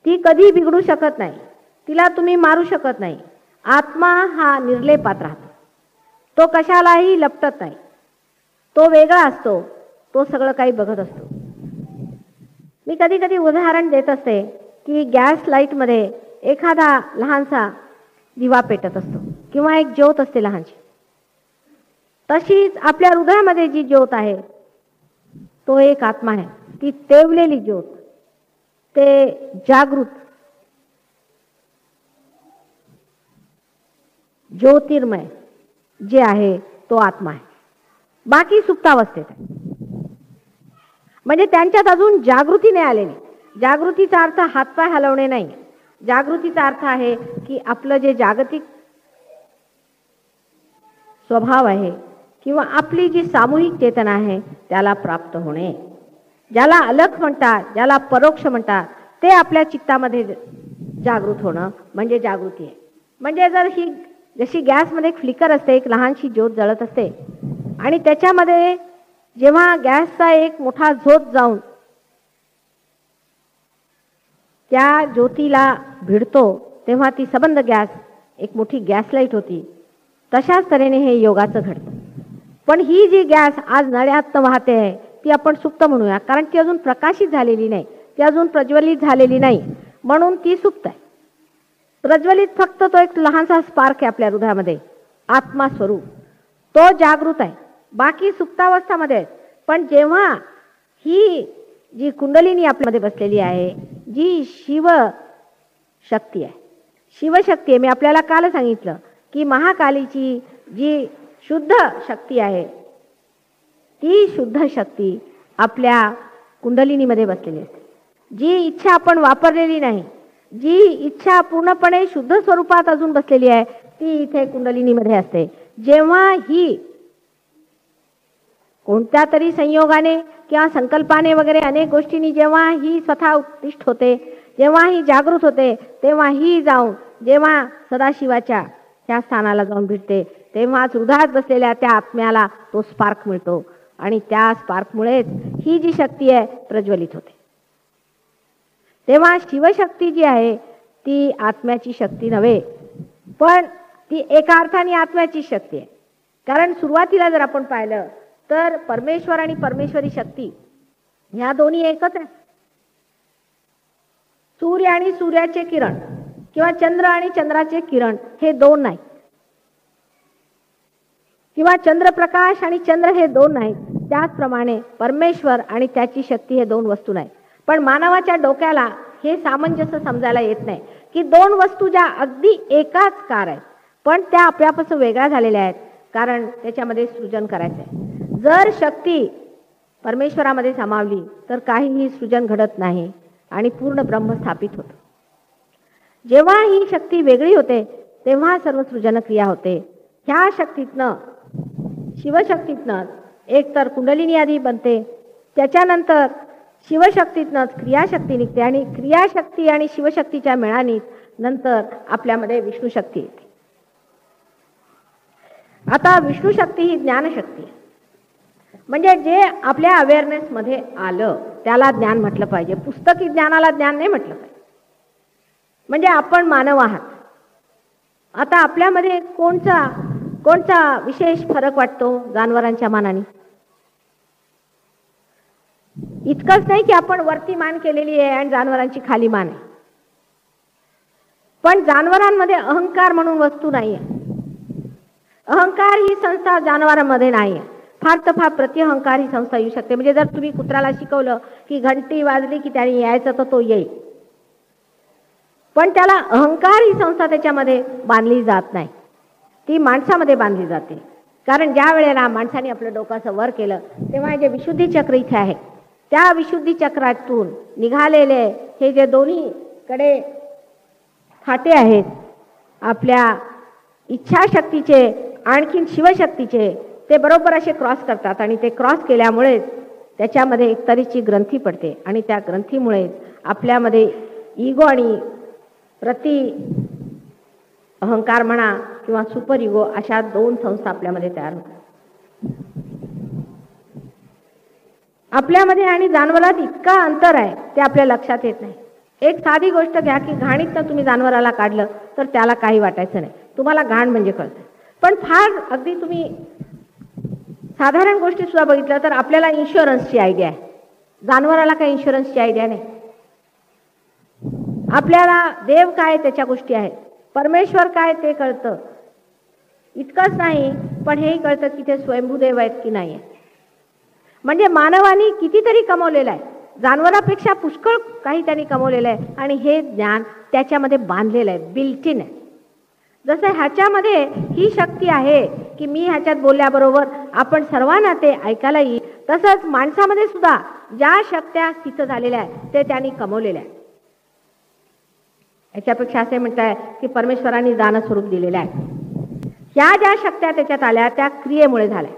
ती कधी बिघडू शकत नाही, तिला तुम्ही मारू शकत नाही. आत्मा हा निर्लेपात राहतो, तो कशालाही लपटत नाही, तो वेगळा असतो, तो सगळं काही बघत असतो. मी कधी कधी उदाहरण देत असते की गॅस लाईटमध्ये एखादा लहानसा दिवा पेटत असतो किंवा एक ज्योत असते लहानशी. तशीच आपल्या हृदयामध्ये जी ज्योत आहे तो एक आत्मा आहे. ती तेवलेली ज्योत, ते जागृत ज्योतिर्मय जे आहे तो आत्मा आहे. बाकी सुप्तावस्थेत आहे, म्हणजे त्यांच्यात अजून जागृती नाही आलेली. जागृतीचा अर्थ हातपाय हलवणे नाही. जागृतीचा अर्थ आहे की आपलं जे जागतिक स्वभाव आहे किंवा आपली जी सामूहिक चेतना आहे त्याला प्राप्त होणे. ज्याला अलख म्हणतात, ज्याला परोक्ष म्हणतात, ते आपल्या चित्तामध्ये जागृत होणं म्हणजे जागृती आहे. म्हणजे जर ही जशी गॅसमध्ये एक फ्लिकर असते, एक लहानशी ज्योत जळत असते, आणि त्याच्यामध्ये जेव्हा गॅसचा एक मोठा झोत जाऊन त्या ज्योतीला भिडतो तेव्हा ती सबंध गॅस एक मोठी गॅस लाईट होती. तशाच तऱ्हेने हे योगाचं घडतं. पण ही जी गॅस आज नळ्यात वाहते आहे ती आपण सुप्त म्हणूया, कारण ती अजून प्रकाशित झालेली नाही, ती अजून प्रज्वलित झालेली नाही, म्हणून ती सुप्त आहे. प्रज्वलित फक्त तो एक लहानसा स्पार्क आहे आपल्या हृदयामध्ये, आत्मा स्वरूप, तो जागृत आहे. बाकी सुप्तावस्थामध्ये आहेत. पण जेव्हा ही जी कुंडलिनी आपल्यामध्ये बसलेली आहे, जी शिव शक्ती आहे, शिवशक्ती आहे, मी आपल्याला काल सांगितलं की महाकालीची जी शुद्ध शक्ती आहे ती शुद्ध शक्ती आपल्या कुंडलिनीमध्ये बसलेली असते. जी इच्छा आपण वापरलेली नाही, जी इच्छा पूर्णपणे शुद्ध स्वरूपात अजून बसलेली आहे ती इथे कुंडलिनीमध्ये असते. जेव्हा ही कोणत्या तरी संयोगाने किंवा संकल्पाने वगैरे अनेक गोष्टींनी जेव्हा ही स्वतः उत्तिष्ठ होते, जेव्हा ही जागृत होते, तेव्हा ही जाऊन जेव्हा सदाशिवाच्या त्या स्थानाला जाऊन भेटते तेव्हाच हृदयात बसलेल्या त्या आत्म्याला तो स्पार्क मिळतो आणि त्या स्पार्कमुळेच ही जी शक्ती आहे प्रज्वलित होते. तेव्हा शिवशक्ती जी आहे ती आत्म्याची शक्ती नव्हे, पण ती एका अर्थाने आत्म्याची शक्ती आहे. कारण सुरुवातीला जर आपण पाहिलं तर परमेश्वर आणि परमेश्वरी शक्ती ह्या दोन्ही एकच आहे. सूर्य आणि सूर्याचे किरण किंवा चंद्र आणि चंद्राचे किरण हे दोन नाही, किंवा चंद्रप्रकाश आणि चंद्र हे दोन नाहीत. त्याचप्रमाणे परमेश्वर आणि त्याची शक्ती हे दोन वस्तू नाहीत. पण मानवाच्या डोक्याला हे सामंजस्य समजायला येत नाही की दोन वस्तू ज्या अगदी एकाच कार आहेत पण त्या आपल्यापासून वेगळ्या झालेल्या आहेत, कारण त्याच्यामध्ये सृजन करायचं आहे. जर शक्ती परमेश्वरामध्ये सामावली तर काहीही सृजन घडत नाही आणि पूर्ण ब्रह्म स्थापित होतं. जेव्हा ही शक्ती वेगळी होते तेव्हा सर्व सृजन क्रिया होते. ह्या शक्तीतनं, शिवशक्तीतनं एक तर कुंडलिनी आधी बनते, त्याच्यानंतर शिवशक्तीतनंच क्रियाशक्ती निघते आणि क्रियाशक्ती आणि शिवशक्तीच्या मेळानीत नंतर आपल्यामध्ये विष्णुशक्ती येते. आता विष्णुशक्ती ही ज्ञानशक्ती आहे. म्हणजे जे आपल्या अवेअरनेसमध्ये आलं त्याला ज्ञान म्हटलं पाहिजे. पुस्तकी ज्ञानाला ज्ञान नाही म्हटलं पाहिजे. म्हणजे आपण मानव आहात. आता आपल्यामध्ये कोणचा विशेष फरक वाटतो जनावरांच्या मानाने? इतकंच नाही की आपण वरती मान केलेली आहे आणि जनावरांची खाली मान आहे. पण जनावरांमध्ये अहंकार म्हणून वस्तू नाही आहे. अहंकार ही संस्था जनावरांमध्ये नाही आहे. फार तर फार प्रतिअहंकार ही संस्था येऊ शकते. म्हणजे जर तुम्ही कुत्र्याला शिकवलं की घंटी वाजली की त्याने यायचं तर तो येईल, पण त्याला अहंकार ही संस्था त्याच्यामध्ये बांधली जात नाही. ती माणसामध्ये बांधली जाते. कारण ज्या वेळेला माणसाने आपलं डोकं असं वर केलं तेव्हा जे विशुद्धी चक्र इथे आहे त्या विशुद्धी चक्रातून निघालेले हे जे दोन्हीकडे फाटे आहेत आपल्या इच्छाशक्तीचे आणखीन शिवशक्तीचे, ते बरोबर असे क्रॉस करतात आणि ते क्रॉस केल्यामुळेच त्याच्यामध्ये एक तऱ्हेची ग्रंथी पडते आणि त्या ग्रंथीमुळे आपल्यामध्ये इगो आणि प्रति अहंकार म्हणा किंवा सुपर इगो अशा दोन संस्था आपल्यामध्ये तयार होतात. आपल्यामध्ये आणि जनावरात इतका अंतर आहे ते आपल्या लक्षात येत नाही. एक साधी गोष्ट घ्या की घाणीतनं तुम्ही जनावराला काढलं तर त्याला काही वाटायचं नाही. तुम्हाला घाण म्हणजे कळतं. पण फार अगदी तुम्ही साधारण गोष्टी सुद्धा बघितलं तर आपल्याला इन्शुरन्सची आयडिया आहे. जनावराला काही इन्शुरन्सची आयडिया नाही. आपल्याला देव काय त्याच्या गोष्टी आहेत, परमेश्वर काय ते कळतं. इतकंच नाही पण हेही कळतं की ते स्वयंभूदेव आहेत की नाही आहे. म्हणजे मानवाने कितीतरी कमवलेलं आहे, जनावरापेक्षा पुष्कळ काही त्यांनी कमवलेलं आहे आणि हे ज्ञान त्याच्यामध्ये बांधलेलं आहे, बिल्ट इन आहे. जसं ह्याच्यामध्ये ही शक्ती आहे की मी ह्याच्यात बोलल्याबरोबर आपण सर्वांना ते ऐकायला येईल, तसंच माणसामध्ये सुद्धा ज्या शक्त्या स्थित झालेल्या आहेत ते त्यांनी कमवलेल्या आहेत. याच्यापेक्षा असे म्हणताय की परमेश्वरांनी दान स्वरूप दिलेलं आहे. ह्या ज्या शक्त्या त्याच्यात आल्या त्या क्रियेमुळे झाल्या.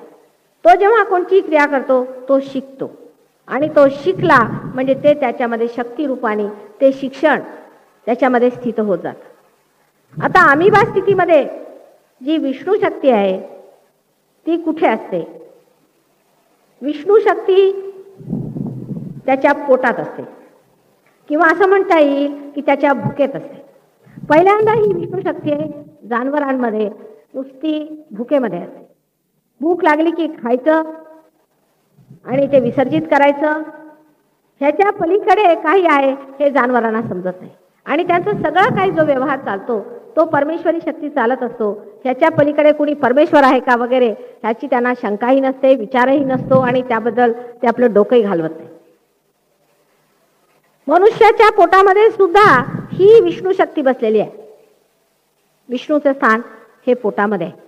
तो जेव्हा कोणती क्रिया करतो तो शिकतो आणि तो शिकला म्हणजे ते त्याच्यामध्ये शक्ती रूपाने ते शिक्षण त्याच्यामध्ये स्थित होत जातं. आता अमिबा स्थितीमध्ये जी विष्णू शक्ती आहे ती कुठे असते? विष्णू शक्ती त्याच्या पोटात असते किंवा असं म्हणता येईल की त्याच्या भुकेत असते. पहिल्यांदा ही विष्णू शक्ती आहे जनावरांमध्ये नुसती भुकेमध्ये असते. भूक लागली की खायचं आणि ते विसर्जित करायचं. ह्याच्या पलीकडे काही आहे हे जनावरांना समजत नाही आणि त्यांचा सगळा काही जो व्यवहार चालतो तो परमेश्वरी शक्ती चालत असतो. ह्याच्या पलीकडे कुणी परमेश्वर आहे का वगैरे ह्याची त्यांना शंकाही नसते, विचारही नसतो आणि त्याबद्दल ते आपलं डोकंही घालवत नाही. मनुष्याच्या पोटामध्ये सुद्धा ही विष्णू शक्ती बसलेली आहे. विष्णूचे स्थान हे पोटामध्ये आहे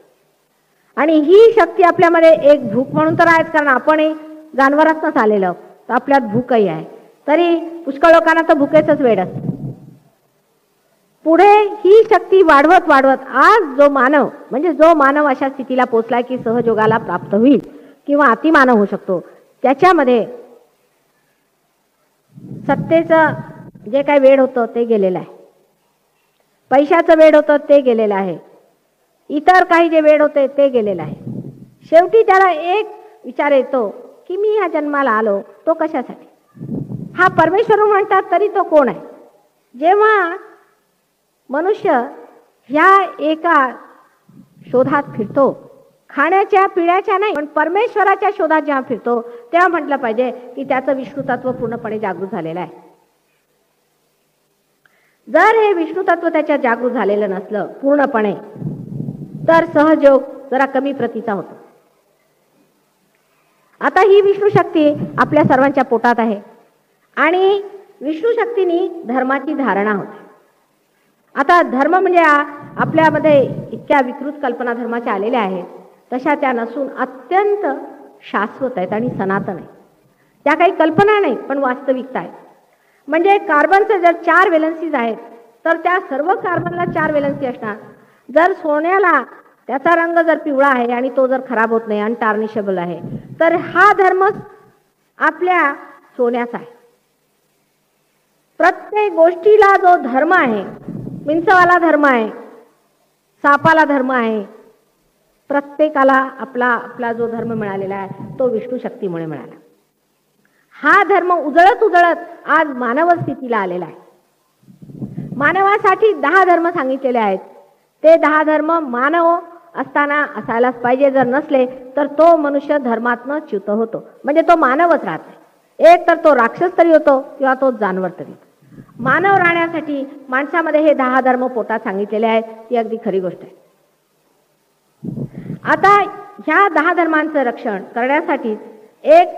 आणि ही शक्ती आपल्यामध्ये एक भूक म्हणून तर आहेच, कारण आपणही जनावरातच आलेलं तर आपल्यात भूकही आहे. तरी पुष्कळ लोकांना तर भुकेचंच वेड असतं. पुढे ही शक्ती वाढवत वाढवत आज जो मानव अशा स्थितीला पोचलाय की सहयोगाला प्राप्त होईल किंवा अतिमानव होऊ शकतो, त्याच्यामध्ये सत्तेचं जे काही वेड होतं ते गेलेलं आहे, पैशाचं वेड होतं ते गेलेलं आहे, इतर काही जे वेड होते ते गेलेलं आहे. शेवटी त्याला एक विचार येतो की मी ह्या जन्माला आलो तो कशासाठी? हा परमेश्वर म्हणतात तरी तो कोण आहे? जेव्हा मनुष्य ह्या एका शोधात फिरतो, खाण्याच्या पिण्याच्या नाही पण परमेश्वराच्या शोधात जेव्हा फिरतो तेव्हा म्हटलं पाहिजे की त्याचं विष्णू तत्व पूर्णपणे जागृत झालेलं आहे. जर हे विष्णू तत्व त्याच्या जागृत झालेलं नसलं पूर्णपणे तर सहयोग जरा कमी प्रतीचा होतो. आता ही विष्णू शक्ती आपल्या सर्वांच्या पोटात आहे आणि विष्णू शक्तीने धर्माची धारणा होते. आता धर्म म्हणजे आपल्यामध्ये इतक्या विकृत कल्पना धर्माच्या आलेल्या आहेत तशा त्या नसून अत्यंत शाश्वत आहेत आणि सनातन आहेत. त्या काही कल्पना नाही पण वास्तविकता आहे. म्हणजे कार्बनचे जर 4 व्हॅलेन्सीज आहेत तर त्या सर्व कार्बनला 4 व्हॅलेन्सी असणार. जर सोन्याला त्याचा रंग जर पिवळा आहे आणि तो जर खराब होत नाही, अनटार्निशेबल आहे, तर हा धर्म आपल्या सोन्याचा आहे. प्रत्येक गोष्टीला जो धर्म आहे, मिंचवाला धर्म आहे, सापाला धर्म आहे, प्रत्येकाला आपला आपला जो धर्म मिळालेला आहे तो विष्णू शक्तीमुळे मिळाला. हा धर्म उजळत उजळत आज मानव स्थितीला आलेला आहे. मानवासाठी 10 धर्म सांगितलेले आहेत. ते 10 धर्म मानव असताना असायलाच पाहिजे. जर नसले तर तो मनुष्य धर्मातनं च्युत होतो, म्हणजे तो मानवच राहत नाही. एक तर तो राक्षस तरी होतो किंवा तो जानवर तरी. मानव राहण्यासाठी माणसामध्ये हे 10 धर्म पोटात सांगितलेले आहेत. ही अगदी खरी गोष्ट आहे. आता ह्या 10 धर्मांचं रक्षण करण्यासाठी एक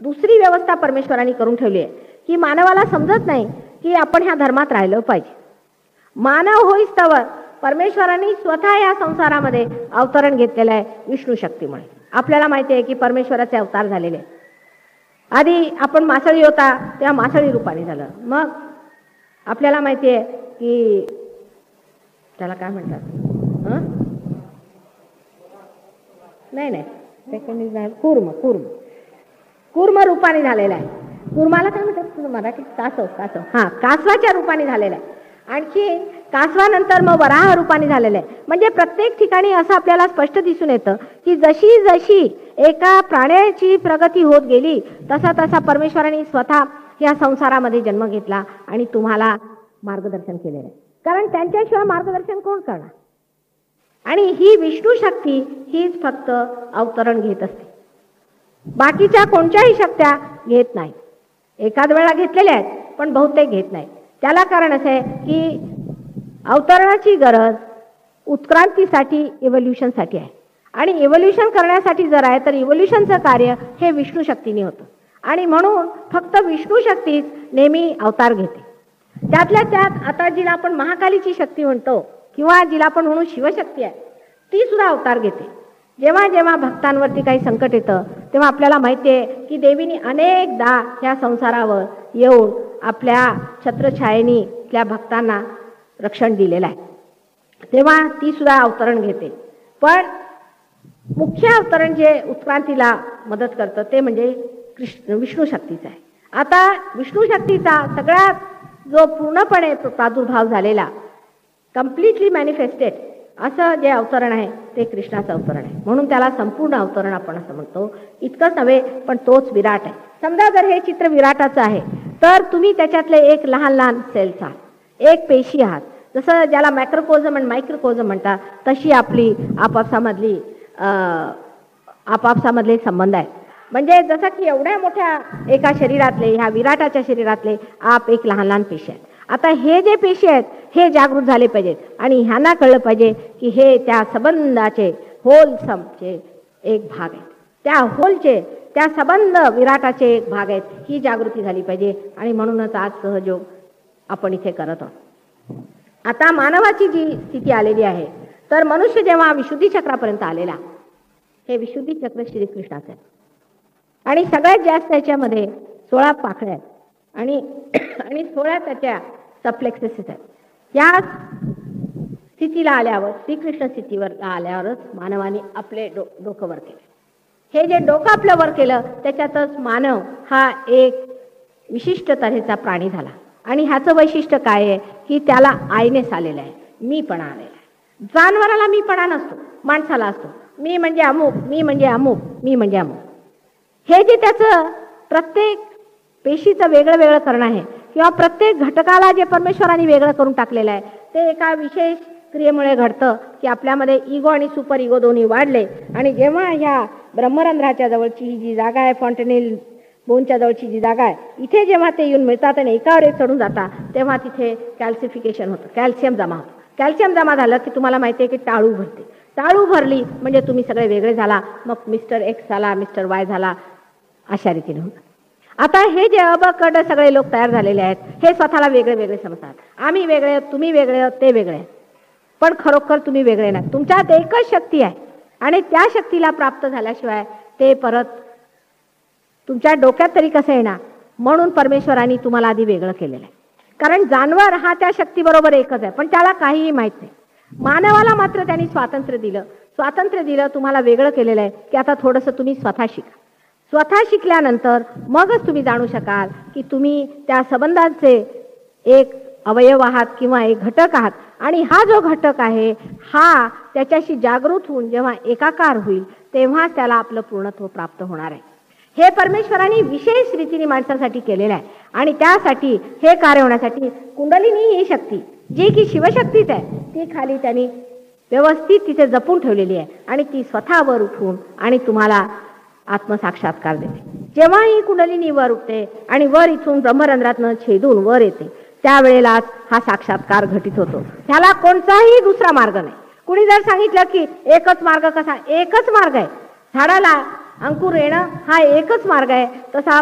दुसरी व्यवस्था परमेश्वरांनी करून ठेवली आहे की मानवाला समजत नाही की आपण ह्या धर्मात राहिलं पाहिजे. मानव होईस्तवर परमेश्वरांनी स्वतः या संसारामध्ये अवतरण घेतलेलं आहे विष्णू शक्तीमुळे. आपल्याला माहिती आहे की परमेश्वराचे अवतार झालेले आहेत. आधी आपण मासळी होता तेव्हा मासळी रूपाने झालं. मग आपल्याला माहिती आहे की त्याला काय म्हणतात, नाही कूर्म रूपाने झालेला आहे. कूर्माला काय म्हणतात मराठीत? कासव. कासवाच्या रूपाने झालेला आहे. आणखी कासवानंतर मग वराह रूपाने झालेलं आहे. म्हणजे प्रत्येक ठिकाणी असं आपल्याला स्पष्ट दिसून येतं की जशी जशी एका प्राण्याची प्रगती होत गेली तसा तसा परमेश्वराने स्वतः या संसारामध्ये जन्म घेतला आणि तुम्हाला मार्गदर्शन केलेलं आहे. कारण त्यांच्याशिवाय मार्गदर्शन कोण करणार? आणि ही विष्णू शक्ती हीच फक्त अवतरण घेत असते, बाकीच्या कोणत्याही शक्त्या घेत नाही. एखाद वेळा घेतलेल्या आहेत पण बहुतेक घेत नाही. त्याला कारण असं आहे की अवतरणाची गरज उत्क्रांतीसाठी, इव्होल्युशनसाठी आहे. आणि इव्होल्युशन करण्यासाठी जर आहे तर इव्होल्युशनचं कार्य हे विष्णू शक्तीने होतं. आणि म्हणून फक्त विष्णू शक्तीच नेहमी अवतार घेते. त्यातल्या त्यात आता जिला आपण महाकालीची शक्ती म्हणतो किंवा जिला आपण म्हणू शिवशक्ती आहे, ती सुद्धा अवतार घेते. जेव्हा जेव्हा भक्तांवरती काही संकट येतं तेव्हा आपल्याला माहिती आहे की देवीने अनेकदा ह्या संसारावर येऊन आपल्या छत्रछायेने त्या भक्तांना रक्षण दिलेलं आहे. तेव्हा ती सुद्धा अवतरण घेते. पण मुख्य अवतरण जे उत्क्रांतीला मदत करतं ते म्हणजे विष्णू शक्तीचं आहे. आता विष्णू शक्तीचा सगळ्यात जो पूर्णपणे प्रादुर्भाव झालेला, कम्प्लिटली मॅनिफेस्टेड असं जे अवतरण आहे ते कृष्णाचं अवतरण आहे. म्हणून त्याला संपूर्ण अवतरण आपण असं म्हणतो. इतकंच नव्हे पण तोच विराट आहे. समजा जर हे चित्र विराटाचं आहे तर तुम्ही त्याच्यातले एक लहान लहान सेल्स आहात, एक पेशी आहात. जसं ज्याला मॅक्रोकोझम आणि मायक्रोकोझम म्हणतात तशी आपली आपापसामधले संबंध आहेत. म्हणजे जसं की एवढ्या मोठ्या एका शरीरातले, ह्या विराटाच्या शरीरातले आप एक लहान लहान पेशी आहेत. आता हे जे पेशी आहेत हे जागृत झाले पाहिजेत आणि ह्यांना कळलं पाहिजे की हे त्या संबंधाचे होलसमचे एक भाग आहेत. त्या होलचे, त्या संबंध विराटाचे एक भाग आहेत. ही जागृती झाली पाहिजे आणि म्हणूनच आज सहयोग आपण इथे करत आहोत. आता मानवाची जी स्थिती आलेली आहे तर मनुष्य जेव्हा विशुद्धी चक्रापर्यंत आलेला, हे विशुद्धी चक्र श्रीकृष्णाचं आहे आणि सगळ्यात जास्त त्याच्यामध्ये 16 पाकळ्या आहेत आणि 16 त्याच्या सबप्लेक्सेस आहेत. या स्थितीला आल्यावर, श्रीकृष्ण स्थितीवर आल्यावरच मानवाने आपले डोकं वर केलं. हे जे डोकं आपलं वर केलं त्याच्यातच मानव हा एक विशिष्ट तऱ्हेचा प्राणी झाला. आणि ह्याचं वैशिष्ट्य काय आहे की त्याला आयनेस आलेला आहे, मीपणा आलेला आहे. जनावराला मीपणा नसतो, माणसाला असतो. मी म्हणजे अमुक, मी म्हणजे अमुक, मी म्हणजे अमुक. हे जे त्याचं प्रत्येक पेशीचं वेगळं वेगळं करणं आहे किंवा प्रत्येक घटकाला जे परमेश्वराने वेगळं करून टाकलेलं आहे ते एका विशेष क्रियेमुळे घडतं की आपल्यामध्ये इगो आणि सुपर इगो दोन्ही वाढले. आणि जेव्हा ह्या ब्रह्मरंध्राच्या जवळची ही जी जागा आहे, फॉन्टेनेल बोनच्या जवळची जी जागा आहे, इथे जेव्हा ते येऊन मिळतात आणि एकावर एक चढून जातात तेव्हा तिथे कॅल्सिफिकेशन होतं, कॅल्शियम जमा होतं. कॅल्शियम जमा झालं की तुम्हाला माहिती आहे की टाळू भरते. टाळू भरली म्हणजे तुम्ही सगळे वेगळे झाला. मग मिस्टर एक्स झाला, मिस्टर वाय झाला, अशा रीतीने होतं. आता हे जे अबकड सगळे लोक तयार झालेले आहेत हे स्वतःला वेगळे वेगळे समजतात. आम्ही वेगळे, तुम्ही वेगळे, ते वेगळे. पण खरोखर तुम्ही वेगळे नाही. तुमच्यात एकच शक्ती आहे आणि त्या शक्तीला प्राप्त झाल्याशिवाय ते परत तुमच्या डोक्यात तरी कसं येणार. म्हणून परमेश्वरांनी तुम्हाला आधी वेगळं केलेलं आहे. कारण जानवर हा त्या शक्तीबरोबर एकच आहे पण त्याला काहीही माहीत नाही. मानवाला मात्र त्यांनी स्वातंत्र्य दिलं, तुम्हाला वेगळं केलेलं आहे की आता थोडंसं तुम्ही स्वतः शिका. स्वतः शिकल्यानंतर मगच तुम्ही जाणू शकाल की तुम्ही त्या संबंधांचे एक अवयव आहात किंवा एक घटक आहात. आणि हा जो घटक आहे हा त्याच्याशी जागृत होऊन जेव्हा एकाकार होईल तेव्हा त्याला आपलं पूर्णत्व प्राप्त होणार आहे. हे परमेश्वराने विशेष रीतीने माणसासाठी केलेलं आहे. आणि त्यासाठी हे कार्य होण्यासाठी कुंडलिनी ही शक्ती जी की शिवशक्तीच आहे ती खाली त्यांनी व्यवस्थित तिथे जपून ठेवलेली आहे. आणि ती स्वतःवर उठून आणि तुम्हाला आत्मसाक्षात्कार देते. जेव्हा ही कुंडलिनी वर उठते आणि वर इथून ब्रह्मरंध्रातनं छेदून वर येते त्यावेळेलाच हा साक्षात्कार घटित होतो. ह्याला कोणताही दुसरा मार्ग नाही. कुणी जर सांगितलं की एकच मार्ग कसा, एकच मार्ग आहे. झाडाला अंकुर येणं हा एकच मार्ग आहे, तसा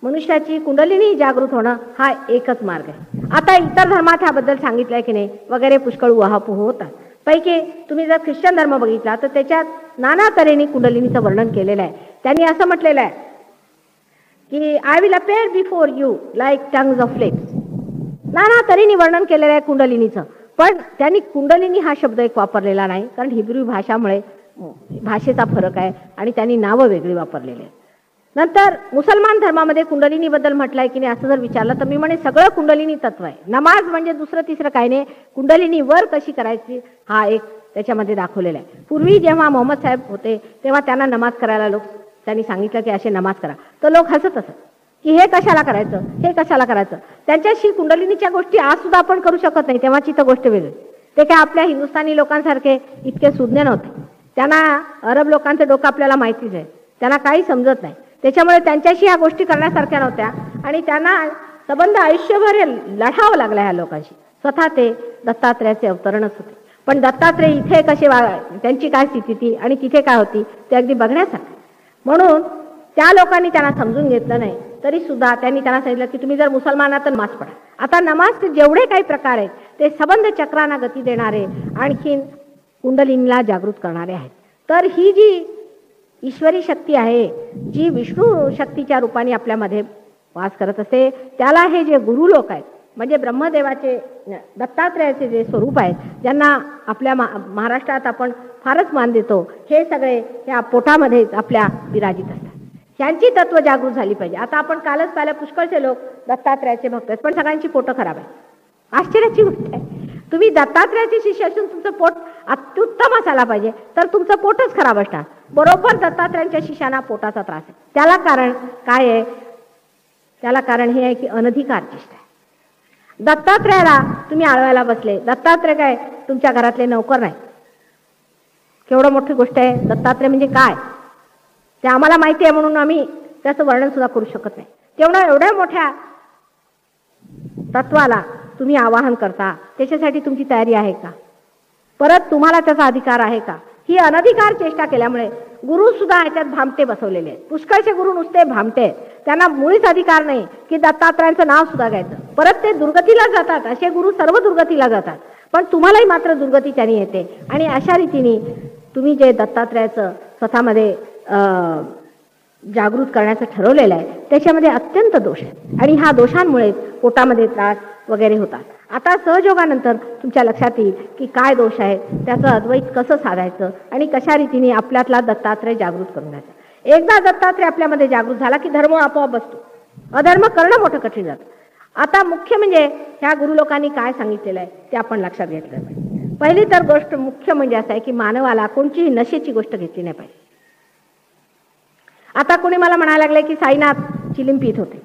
मनुष्याची कुंडलिनी जागृत होणं हा एकच मार्ग आहे. आता इतर धर्मात ह्याबद्दल सांगितलंय की नाही वगैरे पुष्कळ उहापोह होतात. पैकी तुम्ही जर ख्रिश्चन धर्म बघितला तर त्याच्यात नाना तऱ्हेने कुंडलिनीचं वर्णन केलेलं आहे. त्यांनी असं म्हटलेलं आहे की I will appear before you like tongues of flames. नाना तऱ्हेने वर्णन केलेलं आहे कुंडलिनीचं. पण त्यांनी कुंडलिनी हा शब्द एक वापरलेला नाही, कारण हिब्रू भाषामुळे भाषेचा फरक आहे आणि त्यांनी नावं वेगळी वापरलेली आहेत. नंतर मुसलमान धर्मामध्ये कुंडलिनीबद्दल म्हटलंय की नाही असं जर विचारलं तर मी म्हणे सगळं कुंडलिनी तत्व आहे. नमाज म्हणजे दुसरं तिसरं काही नाही, कुंडलिनी वर कशी करायची हा एक त्याच्यामध्ये दाखवलेला आहे. पूर्वी जेव्हा मोहम्मद साहेब होते तेव्हा त्यांना नमाज करायला त्यांनी सांगितलं की असे नमाज करा, तर लोक हसत असत की हे कशाला करायचं, हे कशाला करायचं. त्यांच्याशी कुंडलिनीच्या गोष्टी आज सुद्धा आपण करू शकत नाही, तेव्हाची तर गोष्ट वेगळी. ते काय आपल्या हिंदुस्थानी लोकांसारखे इतके सुज्ञ नव्हते. त्यांना अरब लोकांचं डोकं आपल्याला माहितीच आहे, त्यांना काही समजत नाही. त्याच्यामुळे त्यांच्याशी ह्या गोष्टी करण्यासारख्या नव्हत्या आणि त्यांना संबंध आयुष्यभर लढावं लागलं ह्या लोकांशी. स्वतः ते दत्तात्रेयाचे अवतरणच होते. पण दत्तात्रेय इथे कसे त्यांची काय स्थिती ती आणि तिथे काय होती ते अगदी बघण्यासारखं. म्हणून त्या लोकांनी त्यांना समजून घेतलं नाही तरी सुद्धा त्यांनी त्यांना सांगितलं की तुम्ही जर मुसलमानात तर नमाज पढा. आता नमाजचे जेवढे काही प्रकार आहेत ते संबंध चक्रांना गती देणारे आणखीन कुंडलिनीला जागृत करणारे आहेत. तर ही जी ईश्वरी शक्ती आहे जी विष्णू शक्तीच्या रूपाने आपल्यामध्ये वास करत असते त्याला हे जे गुरु लोक आहेत म्हणजे ब्रह्मदेवाचे दत्तात्रेयाचे जे स्वरूप आहेत ज्यांना आपल्या महाराष्ट्रात आपण फारच मान देतो, हे सगळे या पोटामध्ये आपल्या विराजित असतात. ह्यांची तत्व जागृत झाली पाहिजे. आता आपण कालच पाहिलं पुष्कळचे लोक दत्तात्रेयाचे भक्त आहेत पण सगळ्यांची पोटं खराब आहे. आश्चर्याची गोष्ट आहे. तुम्ही दत्तात्रेयाचे शिष्य असून तुमचं पोट अत्युत्तम असायला पाहिजे तर तुमचं पोटच खराब असणार. बरोबर दत्तात्रेयांच्या शिष्यांना पोटाचा त्रास आहे. त्याला कारण काय आहे? त्याला कारण हे आहे की अनधिकार चेष्टा आहे. दत्तात्रेयाला तुम्ही आळवायला बसले. दत्तात्रेय काय तुमच्या घरातले नौकर नाही. केवढं मोठी गोष्ट आहे. दत्तात्रेय म्हणजे काय ते आम्हाला माहिती आहे म्हणून आम्ही त्याचं वर्णन सुद्धा करू शकत नाही. तेवढं एवढ्या मोठ्या तत्वाला तुम्ही आवाहन करता त्याच्यासाठी तुमची तयारी आहे का? परत तुम्हाला त्याचा अधिकार आहे का? ही अनधिकार चेष्टा केल्यामुळे गुरु सुद्धा याच्यात भामटे बसवलेले आहेत. पुष्कळचे गुरु नुसते भामटे आहेत. त्यांना मुळीच अधिकार नाही की दत्तात्रयांचं नाव सुद्धा घ्यायचं. परत ते दुर्गतीला जातात. असे गुरु सर्व दुर्गतीला जातात. पण तुम्हालाही मात्र दुर्गती त्यांनी येते. आणि अशा रीतीने तुम्ही जे दत्तात्रयाचं स्वतःमध्ये जागृत करण्याचं ठरवलेलं आहे त्याच्यामध्ये अत्यंत दोष आहे आणि ह्या दोषांमुळे पोटामध्ये त्रास वगैरे होतात. आता सहयोगानंतर तुमच्या लक्षात येईल की काय दोष आहे, त्याचं अद्वैत कसं साधायचं आणि कशा रीतीने आपल्यातला दत्तात्रय जागृत करून घ्यायचा. एकदा दत्तात्रय आपल्यामध्ये जागृत झाला की धर्म आपोआप बसतो. अधर्म करणं मोठं कठीण जातं. आता मुख्य म्हणजे ह्या गुरुलोकांनी काय सांगितलेलं आहे ते आपण लक्षात घेतलं पाहिजे. पहिली तर गोष्ट मुख्य म्हणजे असं आहे की मानवाला कोणतीही नशेची गोष्ट घेतली नाही पाहिजे. आता कोणी मला म्हणायला लागले की साईनाथ चिलीम पीत होते.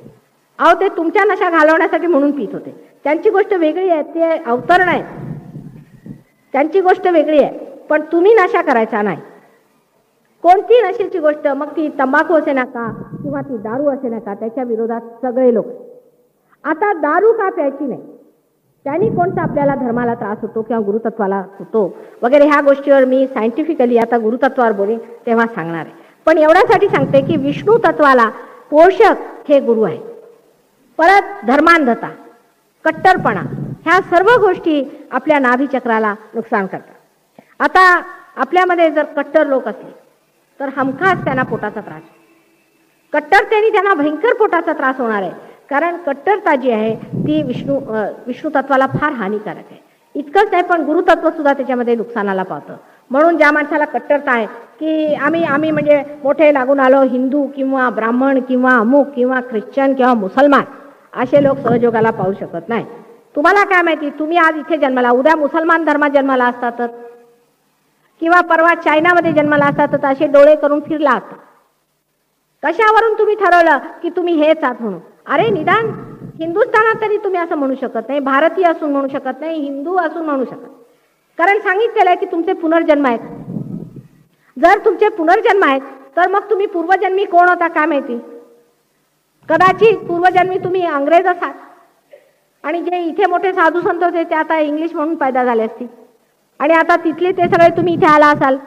अहो ते तुमच्या नशा घालवण्यासाठी म्हणून पीत होते. त्यांची गोष्ट वेगळी आहे, ते अवतरण आहे, त्यांची गोष्ट वेगळी आहे. पण तुम्ही नशा करायचा नाही. कोणती नशेची गोष्ट, मग ती तंबाखू असे नका किंवा ती दारू असे नका, त्याच्या विरोधात सगळे लोक. आता दारू का प्यायची नाही, त्यांनी कोणता आपल्याला धर्माला त्रास होतो किंवा गुरुतत्वाला होतो वगैरे ह्या गोष्टीवर मी सायंटिफिकली आता गुरुतत्वावर बोलेन तेव्हा सांगणार आहे. पण एवढ्यासाठी सांगते की विष्णू तत्वाला पोषक हे गुरु आहे. परत धर्मांधता, कट्टरपणा ह्या सर्व गोष्टी आपल्या नाभीचक्राला नुकसान करतात. आता आपल्यामध्ये जर कट्टर लोक असले तर हमखास त्यांना पोटाचा त्रास, कट्टरतेने त्यांना भयंकर पोटाचा त्रास होणार आहे. कारण कट्टरता जी आहे ती विष्णू तत्वाला फार हानिकारक आहे. इतकंच नाही, पण गुरुतत्व सुद्धा त्याच्यामध्ये नुकसानाला पावतं. म्हणून ज्या माणसाला कट्टरता आहे की आम्ही म्हणजे मोठे लागून आलो, हिंदू किंवा ब्राह्मण किंवा अमुक किंवा ख्रिश्चन किंवा मुसलमान, असे लोक सहयोगाला पाहू शकत नाही. तुम्हाला काय माहिती, तुम्ही आज इथे जन्माला, उद्या मुसलमान धर्मात जन्माला असता तर, किंवा परवा चायनामध्ये जन्माला असता तर असे डोळे करून फिरलात. कशावरून तुम्ही ठरवलं की तुम्ही हेच आहात म्हणून? अरे निदान हिंदुस्थानात तरी तुम्ही असं म्हणू शकत नाही, भारतीय असून म्हणू शकत नाही, हिंदू असून म्हणू शकत, कारण सांगितलेलं आहे की तुमचे पुनर्जन्म आहेत. जर तुमचे पुनर्जन्म आहेत तर मग तुम्ही पूर्वजन्मी कोण होता काय माहिती. कदाचित पूर्वजन्मी तुम्ही अंग्रेज असाल आणि जे इथे मोठे साधू संत होते ते आता इंग्लिश म्हणून पैदा झाले असतील आणि आता तिथले ते सगळे तुम्ही इथे आला असाल.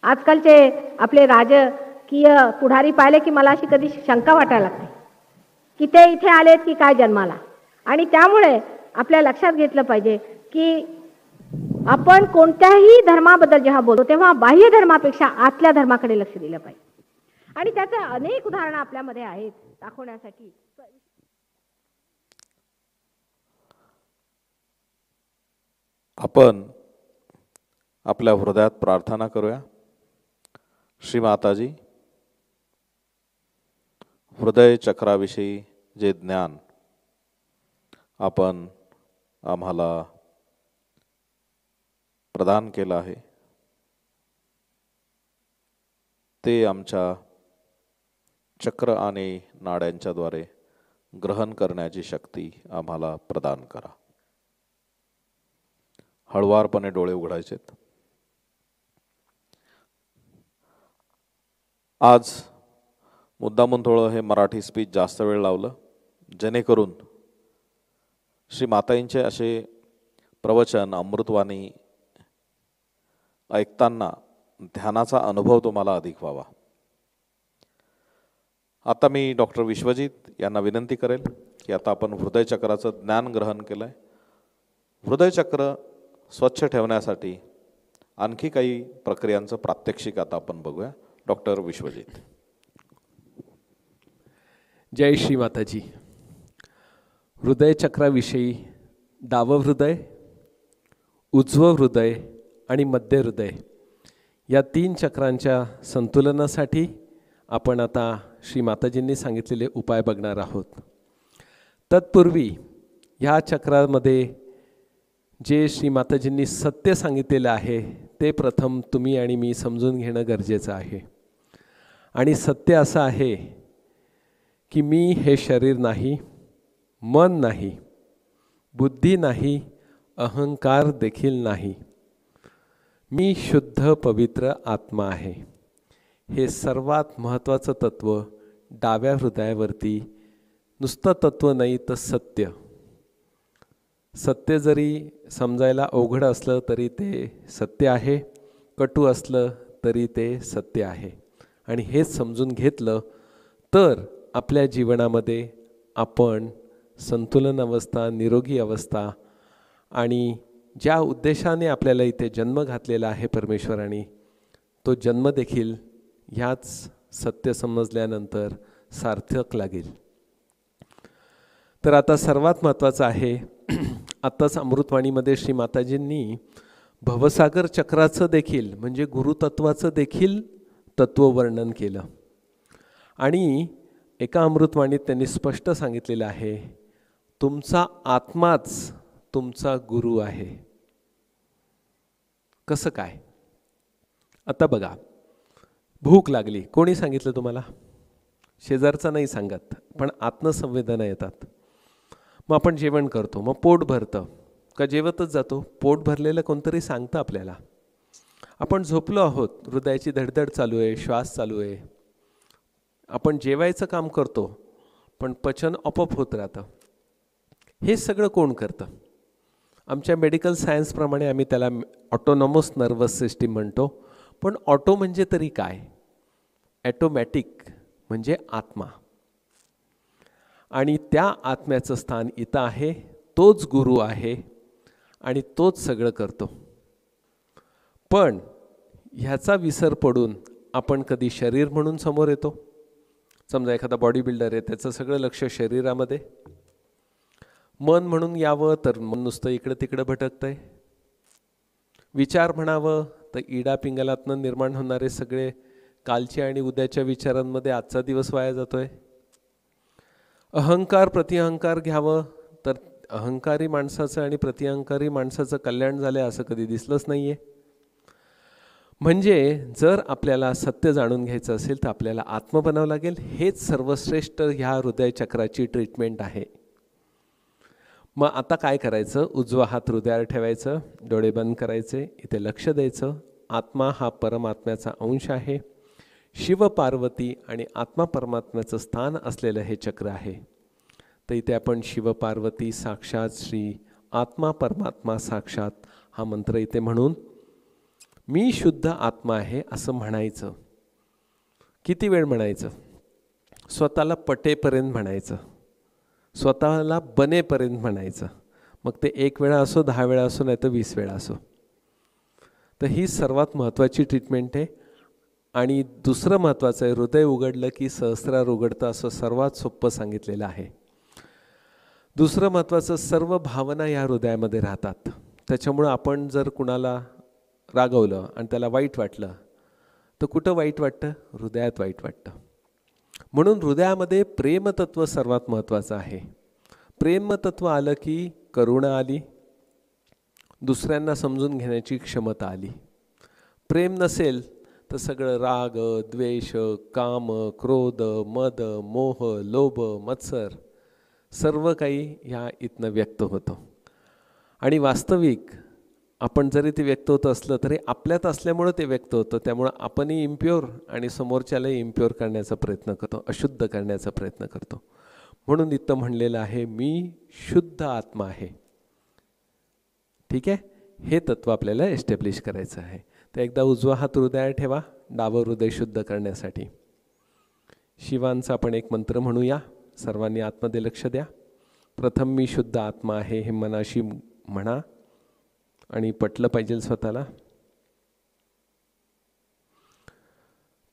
आजकालचे आपले राजकीय पुढारी पाहिले की मला अशी कधी शंका वाटायला लागते की ते इथे आलेत की काय जन्माला. आणि त्यामुळे आपल्या लक्षात घेतलं पाहिजे की आपण कोणत्याही धर्माबद्दल जेव्हा बोलतो तेव्हा बाह्य धर्मापेक्षा आतल्या धर्माकडे लक्ष दिलं पाहिजे. आणि त्याचे अनेक उदाहरणं आपल्यामध्ये आहेत दाखवण्यासाठी. आपण आपल्या हृदयात प्रार्थना करूया. श्री माताजी, हृदय चक्राविषयी जे ज्ञान आपण आम्हाला प्रदान केलं आहे ते आमच्या चक्र आणि नाड्यांच्याद्वारे ग्रहण करण्याची शक्ती आम्हाला प्रदान करा. हळुवारपणे डोळे उघडायचेत. आज मुद्दामून थोडं हे मराठी स्पीच जास्त वेळ लावलं जेणेकरून श्री माताईंचे असे प्रवचन अमृतवाणी ऐकताना ध्यानाचा अनुभव तुम्हाला अधिक व्हावा. आता मी डॉक्टर विश्वजित यांना विनंती करेल की आता आपण हृदयचक्राचं ज्ञान ग्रहण केलं आहे. हृदयचक्र स्वच्छ ठेवण्यासाठी आणखी काही प्रक्रियांचं प्रात्यक्षिक आता आपण बघूया. डॉक्टर विश्वजित. जय श्री माताजी. हृदयचक्राविषयी डावं हृदय, उजवं हृदय आणि मध्य हृदय या 3 चक्रांच्या संतुलनासाठी आपण आता श्री माताजींनी सांगितलेले उपाय बघणार आहोत. तत्पूर्वी ह्या चक्रामध्ये जे श्री माताजींनी सत्य सांगितलेलं आहे ते प्रथम तुम्ही आणि मी समजून घेणं गरजेचं आहे. आणि सत्य असं आहे की मी हे शरीर नाही, मन नाही, बुद्धी नाही, अहंकार देखील नाही. मी शुद्ध पवित्र आत्मा आहे. हे सर्वात महत्त्वाचं तत्त्व डाव्या हृदयावरती नुसतं तत्त्व नाही तर सत्य. सत्य जरी समजायला अवघड असलं तरी ते सत्य आहे, कटू असलं तरी ते सत्य आहे. आणि हेच समजून घेतलं तर आपल्या जीवनामध्ये आपण संतुलन अवस्था, निरोगी अवस्था आणि ज्या उद्देशाने आपल्याला इथे जन्म घातलेला आहे परमेश्वराने तो जन्म देखील ह्याच सत्य समजल्यानंतर सार्थक लागेल. तर आता सर्वात महत्त्वाचं आहे, आत्ताच अमृतवाणीमध्ये श्री माताजींनी भवसागर चक्राचं देखील म्हणजे गुरुतत्वाचं देखील तत्ववर्णन केलं. आणि एका अमृतवाणीत त्यांनी स्पष्ट सांगितलेलं आहे, तुमचा आत्माच तुमचा गुरु आहे. कसं काय? आता बघा, भूक लागली, कोणी सांगितलं तुम्हाला? शेजारचा नाही सांगत, पण आत्मसंवेदना येतात. मग आपण जेवण करतो, मग पोट भरतं का जेवतच जातो? पोट भरलेलं कोणतरी सांगतं आपल्याला. आपण झोपलो आहोत, हृदयाची धडधड चालू आहे, श्वास चालू आहे, आपण जेवायचं काम करतो पण पचन आपोआप होत राहतं. हे सगळं कोण करतं? आमच्या मेडिकल सायन्सप्रमाणे आम्ही त्याला ऑटोनॉमस नर्वस सिस्टीम म्हणतो. पण ऑटो म्हणजे तरी काय? ॲटोमॅटिक म्हणजे आत्मा. आणि त्या आत्म्याचं स्थान इथं आहे, तोच गुरु आहे आणि तोच सगळं करतो. पण ह्याचा विसर पडून आपण कधी शरीर म्हणून समोर येतो. समजा एखादा बॉडी बिल्डर आहे, त्याचं सगळं लक्ष शरीरामध्ये, मन म्हणून यावं तर मन नुसतं इकडं तिकडं भटकतंय. विचार म्हणावं तर इडा पिंगलातनं निर्माण होणारे सगळे कालच्या आणि उद्याच्या विचारांमध्ये आजचा दिवस वाया जातोय. अहंकार प्रतिअहंकार घ्यावं तर अहंकारी माणसाचं आणि प्रतिअहंकारी माणसाचं कल्याण झालं असं कधी दिसलंच नाही आहे. म्हणजे जर आपल्याला सत्य जाणून घ्यायचं असेल तर आपल्याला आत्म बनावं लागेल. हेच सर्वश्रेष्ठ ह्या हृदयचक्राची ट्रीटमेंट आहे. मग आता काय करायचं? उजवा हात हृदयावर ठेवायचं, डोळे बंद करायचे, इथे लक्ष द्यायचं. आत्मा हा परमात्म्याचा अंश आहे. शिव पार्वती आणि आत्मा परमात्म्याचं स्थान असलेलं हे चक्र आहे. तर इथे आपण शिव पार्वती साक्षात श्री आत्मा परमात्मा साक्षात हा मंत्र इथे म्हणून मी शुद्ध आत्मा आहे असं म्हणायचं. किती वेळ म्हणायचं? स्वतःला पटेपर्यंत म्हणायचं, स्वतःला बनेपर्यंत म्हणायचं. मग ते 1 वेळा असो, 10 वेळा असो, नाही तर 20 वेळा असो. तर ही सर्वात महत्त्वाची ट्रीटमेंट आहे. आणि दुसरं महत्त्वाचं आहे, हृदय उघडलं की सहस्रार उघडतं असं सर्वात सोपं सांगितलेलं आहे. दुसरं महत्त्वाचं, सर्व भावना या हृदयामध्ये राहतात. त्याच्यामुळं आपण जर कुणाला रागवलं आणि त्याला वाईट वाटलं तर कुठं वाईट वाटतं? हृदयात वाईट वाटतं. म्हणून हृदयामध्ये प्रेमतत्व सर्वात महत्त्वाचं आहे. प्रेमतत्व आलं की करुणा आली, दुसऱ्यांना समजून घेण्याची क्षमता आली. प्रेम नसेल तर सगळं राग, द्वेष, काम, क्रोध, मद, मोह, लोभ, मत्सर सर्व काही ह्या इथनं व्यक्त होतं. आणि वास्तविक आपण जरी ते व्यक्त होत असलं तरी आपल्यात असल्यामुळं ते व्यक्त होतं. त्यामुळं आपणही इम्प्युअर आणि समोरच्यालाही इम्प्युअर करण्याचा प्रयत्न करतो, अशुद्ध करण्याचा प्रयत्न करतो. म्हणून इथं म्हणलेलं आहे मी शुद्ध आत्मा आहे. ठीक आहे, हे तत्व आपल्याला एस्टॅब्लिश करायचं आहे. तर एकदा उजवा हात हृदयावर ठेवा, डावं हृदय शुद्ध करण्यासाठी. शिवांचा आपण एक मंत्र म्हणूया. सर्वांनी आतमध्ये लक्ष द्या. प्रथम मी शुद्ध आत्मा आहे हे मनाशी म्हणा आणि पटलं पाहिजे स्वतःला.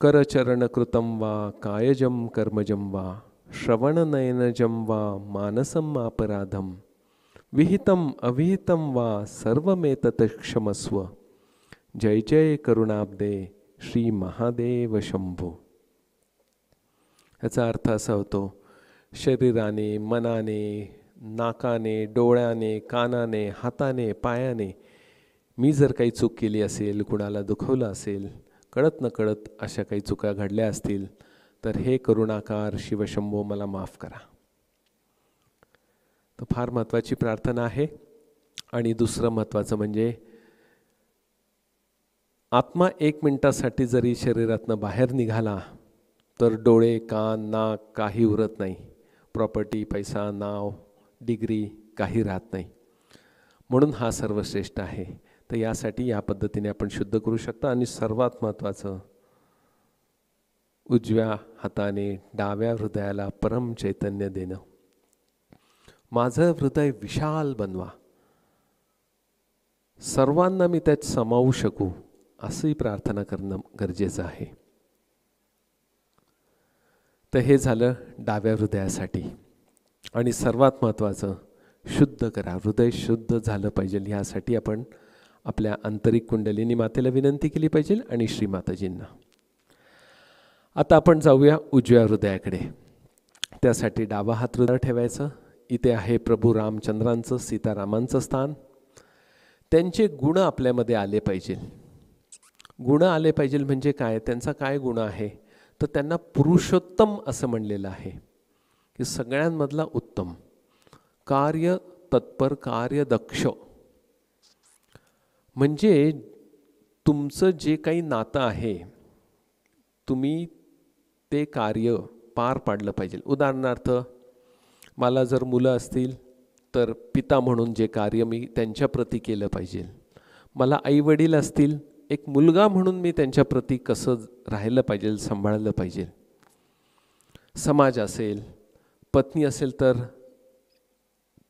करचरण कृतं वा कायजम कर्मजम वा श्रवण नयनजम वा मानसम अपराधम विहितम अविहितम वा सर्वमेतत क्षमस्व. जय जय करुणाब्दे श्री महादेव शंभो. याचा अर्थ असा होतो, शरीराने, मनाने, नाकाने, डोळ्याने, कानाने, हाताने, पायाने मी जर काही चूक केली असेल, कुणाला दुखवलं असेल, कळत नकळत अशा काही चुका घडल्या असतील तर हे करुणाकार शिवशंभो मला माफ करा. तर फार महत्त्वाची प्रार्थना आहे. आणि दुसरं महत्त्वाचं म्हणजे आत्मा 1 मिनिटासाठी जरी शरीरातनं बाहेर निघाला तर डोळे, कान, नाक काही उरत नाही. प्रॉपर्टी, पैसा, नाव, डिग्री काही राहत नाही. म्हणून हा सर्वश्रेष्ठ आहे. तर यासाठी या पद्धतीने आपण शुद्ध करू शकता. आणि सर्वात महत्त्वाचं, उजव्या हाताने डाव्या हृदयाला परम चैतन्य देणं. माझं हृदय विशाल बनवा, सर्वांना मी त्यात सामावू शकू असंही प्रार्थना करणं गरजेचं आहे. तर हे झालं डाव्या हृदयासाठी. आणि सर्वात महत्त्वाचं, शुद्ध करा, हृदय शुद्ध झालं पाहिजे. ह्यासाठी आपण आपल्या आंतरिक कुंडलिनी मातेला विनंती केली पाहिजे आणि श्रीमाताजींना. आता आपण जाऊया उजव्या हृदयाकडे. त्यासाठी डावा हात हृदयावर ठेवायचं. इथे आहे प्रभू रामचंद्रांचं, सीतारामांचं स्थान. त्यांचे गुण आपल्यामध्ये आले पाहिजे. गुण आले पाहिजे म्हणजे काय? त्यांचा काय गुण आहे? तर त्यांना पुरुषोत्तम असं म्हणलेलं आहे की सगळ्यांमधला उत्तम, कार्य तत्पर, कार्यदक्ष. म्हणजे तुमचं जे काही नातं आहे तुम्ही ते कार्य पार पाडलं पाहिजे. उदाहरणार्थ मला जर मुलं असतील तर पिता म्हणून जे कार्य मी त्यांच्याप्रती केलं पाहिजे. मला आईवडील असतील, एक मुलगा म्हणून मी त्यांच्याप्रती कसं राहिलं पाहिजे, सांभाळलं पाहिजे. समाज असेल, पत्नी असेल तर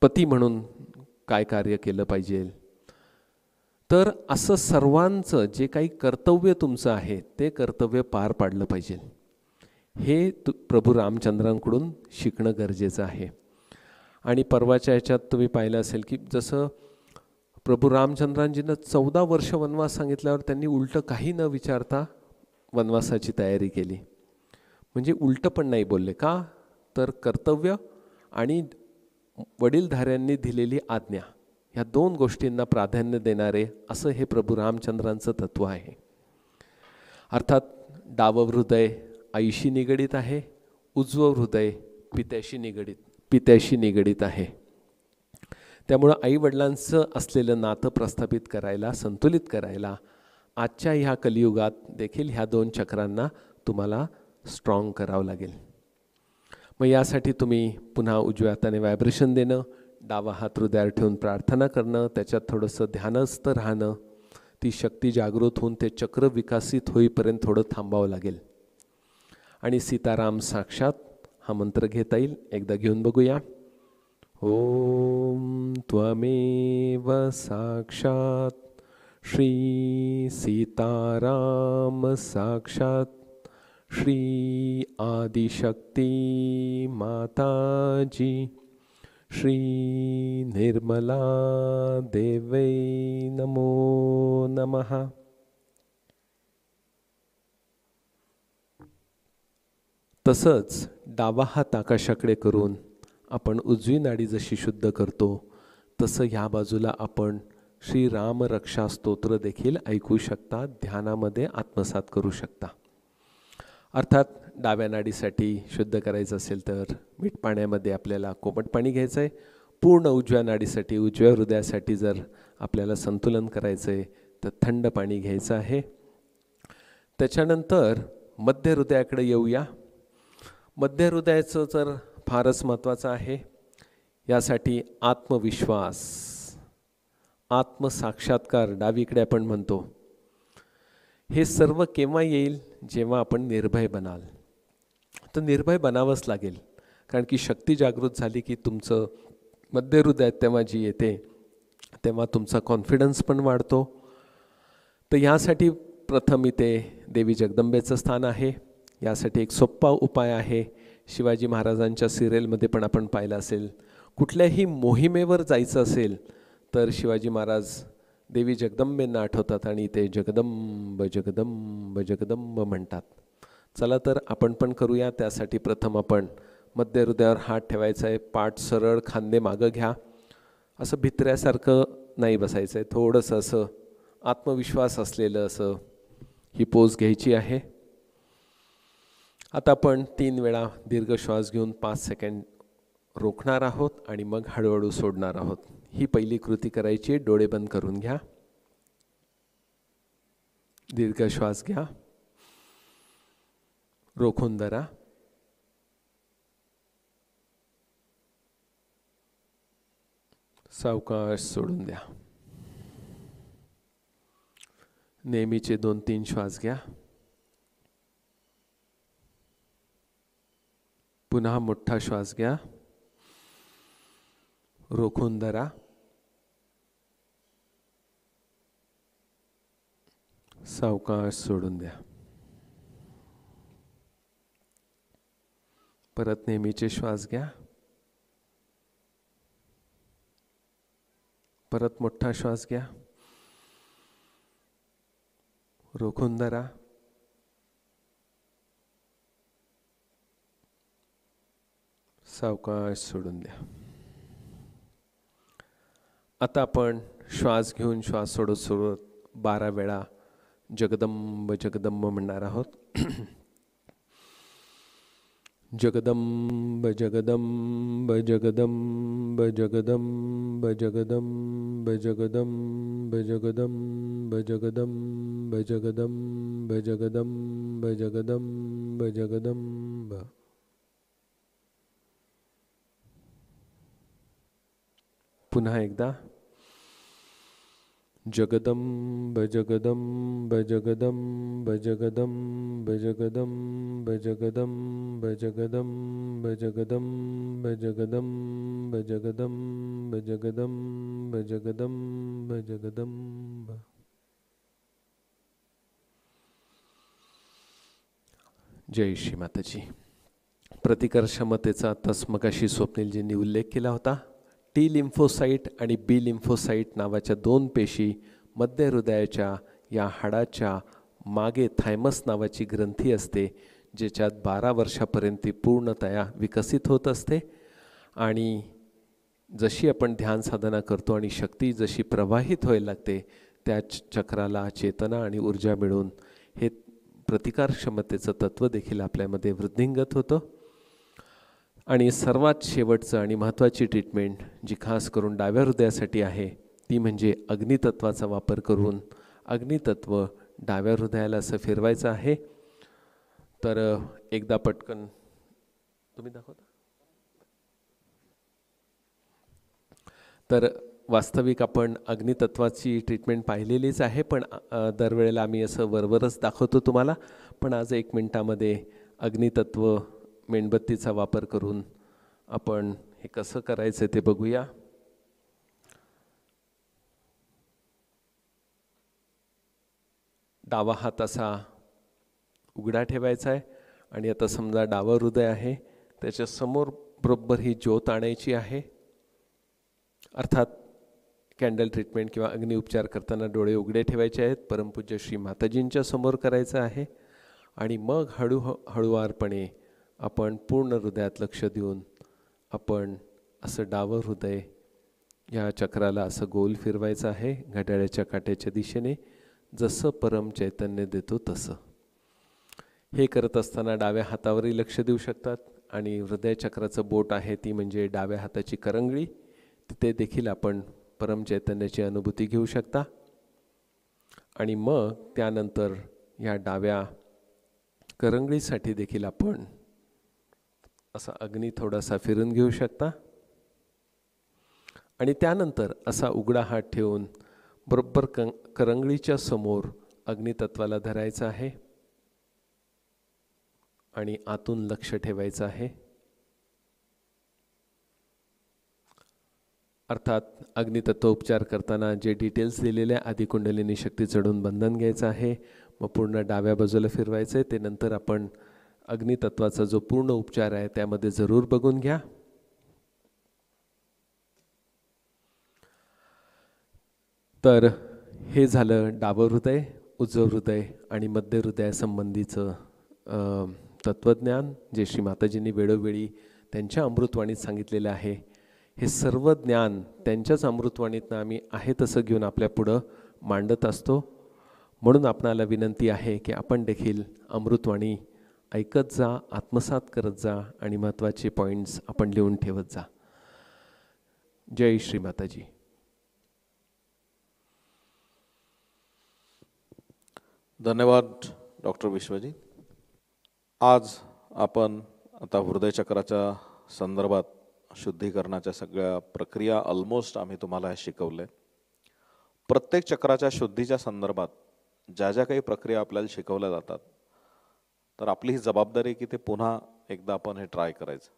पती म्हणून काय कार्य केलं पाहिजे. तर असं सर्वांचं जे काही कर्तव्य तुमचं आहे ते कर्तव्य पार पाडलं पाहिजे. हे प्रभू रामचंद्रांकडून शिकणं गरजेचं आहे. आणि परवाच्या ह्याच्यात तुम्ही पाहिलं असेल की जसं प्रभू रामचंद्रांजींना 14 वर्ष वनवास सांगितल्यावर त्यांनी उलटं काही न विचारता वनवासाची तयारी केली. म्हणजे उलटं पण नाही बोलले. का तर कर्तव्य आणि वडीलधाऱ्यांनी दिलेली आज्ञा ह्या दोन गोष्टींना प्राधान्य देणारे असं हे प्रभू रामचंद्रांचं तत्व आहे. अर्थात डावं हृदय आईशी निगडीत आहे, उजवं हृदय पित्याशी निगडीत आहे. त्यामुळं आईवडिलांचं असलेलं नातं प्रस्थापित करायला, संतुलित करायला आजच्या ह्या कलियुगात देखील ह्या दोन चक्रांना तुम्हाला स्ट्रॉंग करावं लागेल. मग यासाठी तुम्ही पुन्हा उजव्या हाताने व्हायब्रेशन देणं, डावा हात हृदयावर ठेवून प्रार्थना करणं, त्याच्यात थोडंसं ध्यानस्थ राहणं, ती शक्ती जागृत होऊन ते चक्र विकसित होईपर्यंत थोडं थांबावं लागेल. आणि सीताराम साक्षात हा मंत्र घेता येईल. एकदा घेऊन बघूया. ओम त्वमेव साक्षात श्री सीताराम साक्षात श्री आदिशक्ती माताजी श्री निर्मला देवै नमो नमः. तसंच डावा हात आकाशाकडे करून आपण उजवी नाडी जशी शुद्ध करतो तसं ह्या बाजूला आपण श्री राम रक्षा स्तोत्र देखील ऐकू शकता, ध्यानामध्ये आत्मसात करू शकता. अर्थात डाव्या नाडीसाठी शुद्ध करायचं असेल तर मीठ पाण्यामध्ये आपल्याला कोमट पाणी घ्यायचं आहे. पूर्ण उजव्या नाडीसाठी, उजव्या हृदयासाठी जर आपल्याला संतुलन करायचं आहे तर थंड पाणी घ्यायचं आहे. त्याच्यानंतर मध्य हृदयाकडे येऊया. मध्य हृदयाचं तर फारच महत्त्वाचं आहे. यासाठी आत्मविश्वास, आत्मसाक्षात्कार डावीकडे आपण म्हणतो, हे सर्व केव्हा येईल? जेव्हा आपण निर्भय बनाल. तर निर्भय बनावंच लागेल, कारण की शक्ती जागृत झाली की तुमचं मध्य हृदयात तेव्हा जी येते तेव्हा तुमचा कॉन्फिडन्स पण वाढतो. तर यासाठी प्रथम इथे देवी जगदंबेचं स्थान आहे. यासाठी एक सोप्पा उपाय आहे. शिवाजी महाराजांच्या सिरियलमध्ये पण आपण पाहिलं असेल, कुठल्याही मोहिमेवर जायचं असेल तर शिवाजी महाराज देवी जगदंबेंना आठवतात आणि ते जगदंब जगदंब जगदंब म्हणतात. चला तर आपण पण करूया. त्यासाठी प्रथम आपण मध्य हृदयावर हात ठेवायचा आहे. पाठ सरळ, खांदे मागं घ्या. असं भित्र्यासारखं नाही बसायचं आहे, थोडंसं असं आत्मविश्वास असलेलं असं ही पोज घ्यायची आहे. आता आपण 3 वेळा दीर्घ श्वास घेऊन 5 सेकंड रोखणार आहोत आणि मग हळूहळू सोडणार आहोत. ही पहिली कृती करायची. डोळे बंद करून घ्या. दीर्घ श्वास घ्या, रोखून धरा. सावकाश सोडून द्या. नेहमीचे 2-3 श्वास घ्या. पुन्हा मोठा श्वास घ्या, रोखून धरा. सावकाश सोडून द्या. परत नेहमीचे श्वास घ्या. परत मोठा श्वास घ्या, रोखून धरा. सावकाश सोडून द्या. आता आपण श्वास घेऊन श्वास सोडत सोडत 12 वेळा जगदंब जगदंब म्हणणार आहोत. जगदंब जगदंब जगदंब जगदंब जगदंब जगदंब जगदंब जगदंब जगदंब जगदंब जगदंब जगदंब. पुन्हा एकदा. जगदंब जगदंब जगदंब जगदंब जगदंब जगदंब जगदंब जगदंब जगदंब जगदंब जगदंब जगदंब जगदंब. जय श्री माताजी. प्रतिकारक्षमतेचा आत्ताच मगाशी स्वप्नीलजींनी उल्लेख केला होता. टी लिम्फोसाईट आणि बी लिम्फोसाईट नावाच्या दोन पेशी मध्य हृदयाच्या या हाडाच्या मागे थायमस नावाची ग्रंथी असते, ज्याच्यात 12 वर्षापर्यंत ती पूर्णतया विकसित होत असते. आणि जशी आपण ध्यान साधना करतो आणि शक्ती जशी प्रवाहित व्हायला लागते, त्या चक्राला चेतना आणि ऊर्जा मिळून हे प्रतिकारक्षमतेचं तत्त्व देखील आपल्यामध्ये वृद्धिंगत होतं. आणि सर्वात शेवटचं आणि महत्त्वाची ट्रीटमेंट जी खास करून डाव्या हृदयासाठी आहे, ती म्हणजे अग्नितत्वाचा वापर करून अग्नितत्व डाव्या हृदयाला असं फिरवायचं आहे. तर एकदा पटकन तुम्ही दाखवता. तर वास्तविक आपण अग्नितत्वाची ट्रीटमेंट पाहिलेलीच आहे, पण दरवेळेला आम्ही असं वरवरच दाखवतो तुम्हाला. पण आज 1 मिनिटामध्ये अग्नितत्व मेणबत्तीचा वापर करून आपण हे कसं करायचं ते बघूया. डावा हात असा उघडा ठेवायचा आहे आणि आता समजा डावं हृदय आहे, त्याच्या समोर बरोबर ही ज्योत आणायची आहे. अर्थात कॅन्डल ट्रीटमेंट किंवा अग्निउपचार करताना डोळे उघडे ठेवायचे आहेत. परमपूज्य श्री माताजींच्या समोर करायचं आहे. आणि मग हळूवारपणे आपण पूर्ण हृदयात लक्ष देऊन आपण असं डावं हृदय या चक्राला असं गोल फिरवायचं आहे घड्याळाच्या काट्याच्या दिशेने, जसं परम चैतन्य देतो तसं. हे करत असताना डाव्या हातावरही लक्ष देऊ शकतात. आणि हृदयचक्राचं बोट आहे ती म्हणजे डाव्या हाताची करंगळी, तिथे देखील आपण परम चैतन्याची अनुभूती घेऊ शकता. आणि मग त्यानंतर या डाव्या करंगळीसाठी देखील आपण असा अग्नी थोडासा फिरून घेऊ शकता. आणि त्यानंतर असा उघडा हात ठेवून बरोबर करंगळीच्या समोर अग्नितत्वाला धरायचं आहे आणि आतून लक्ष ठेवायचं आहे. अर्थात अग्नितत्व उपचार करताना जे डिटेल्स दिलेले आहे, आधी कुंडलिनी शक्ती चढून बंधन घ्यायचं आहे, मग पूर्ण डाव्या बाजूला फिरवायचं आहे. ते नंतर आपण अग्नितत्वाचा जो पूर्ण उपचार आहे त्यामध्ये जरूर बघून घ्या. तर हे झालं डावं हृदय, उजवं हृदय आणि मध्य हृदयासंबंधीचं तत्त्वज्ञान, जे श्री माताजींनी वेळोवेळी त्यांच्या अमृतवाणीत सांगितलेलं आहे. हे सर्व ज्ञान त्यांच्याच अमृतवाणीतनं आम्ही आहे तसं घेऊन आपल्या पुढं मांडत असतो. म्हणून आपणाला विनंती आहे की आपण देखील अमृतवाणी ऐकत जा, आत्मसात करत जा आणि महत्त्वाचे पॉईंट्स आपण लिहून ठेवत जा. जय श्री माताजी. धन्यवाद डॉक्टर विश्वजी. आज आपण आता हृदयचक्राच्या संदर्भात शुद्धीकरणाच्या सगळ्या प्रक्रिया ऑलमोस्ट आम्ही तुम्हाला शिकवल्या. प्रत्येक चक्राच्या शुद्धीच्या संदर्भात ज्या ज्या काही प्रक्रिया आपल्याला शिकवल्या जातात, तर आपली ही जबाबदारी की ते पुन्हा एकदा आपण हे ट्राय करायचं.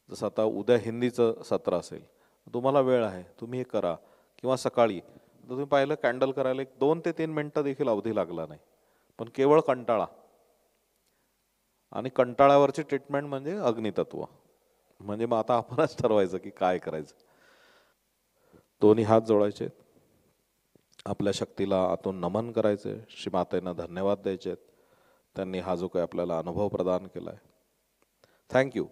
जसं आता उद्या हिंदीचं सत्र असेल, तुम्हाला वेळ आहे, तुम्ही हे करा. किंवा सकाळी तुम्ही पाहिलं कॅन्डल करायला 2 ते 3 मिनटं देखील अवधी लागला नाही, पण केवळ कंटाळा. आणि कंटाळ्यावरची ट्रीटमेंट म्हणजे अग्नितत्व. म्हणजे मग आता आपणच ठरवायचं की काय करायचं. दोन्ही हात जोडायचे, आपल्या शक्तीला आतून नमन करायचे, श्री मातेंना धन्यवाद द्यायचे, त्यांनी हा जो काही आपल्याला अनुभव प्रदान केला आहे. थँक्यू.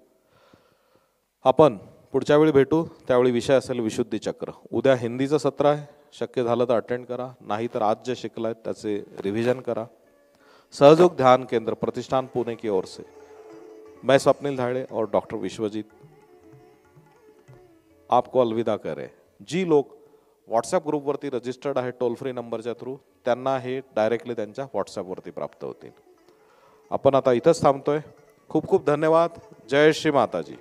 आपण पुढच्या वेळी भेटू, त्यावेळी विषय असेल विशुद्धी चक्र. उद्या हिंदीचं सत्र आहे, शक्य झालं तर अटेंड करा, नाही तर आज जे शिकलाय त्याचे रिव्हिजन करा. सहयोग ध्यान केंद्र प्रतिष्ठान पुणे की ओर से मैं स्वप्निल धाड़े और डॉक्टर विश्वजीत आपको अलविदा कह रहे. जी लोक व्हॉट्सॲप ग्रुपवरती रजिस्टर्ड आहे टोल फ्री नंबरच्या थ्रू, त्यांना हे डायरेक्टली त्यांच्या व्हॉट्सॲपवरती प्राप्त होतील. आपण आता इथंच थांबतोय. खूप खूप धन्यवाद. जय श्री माताजी.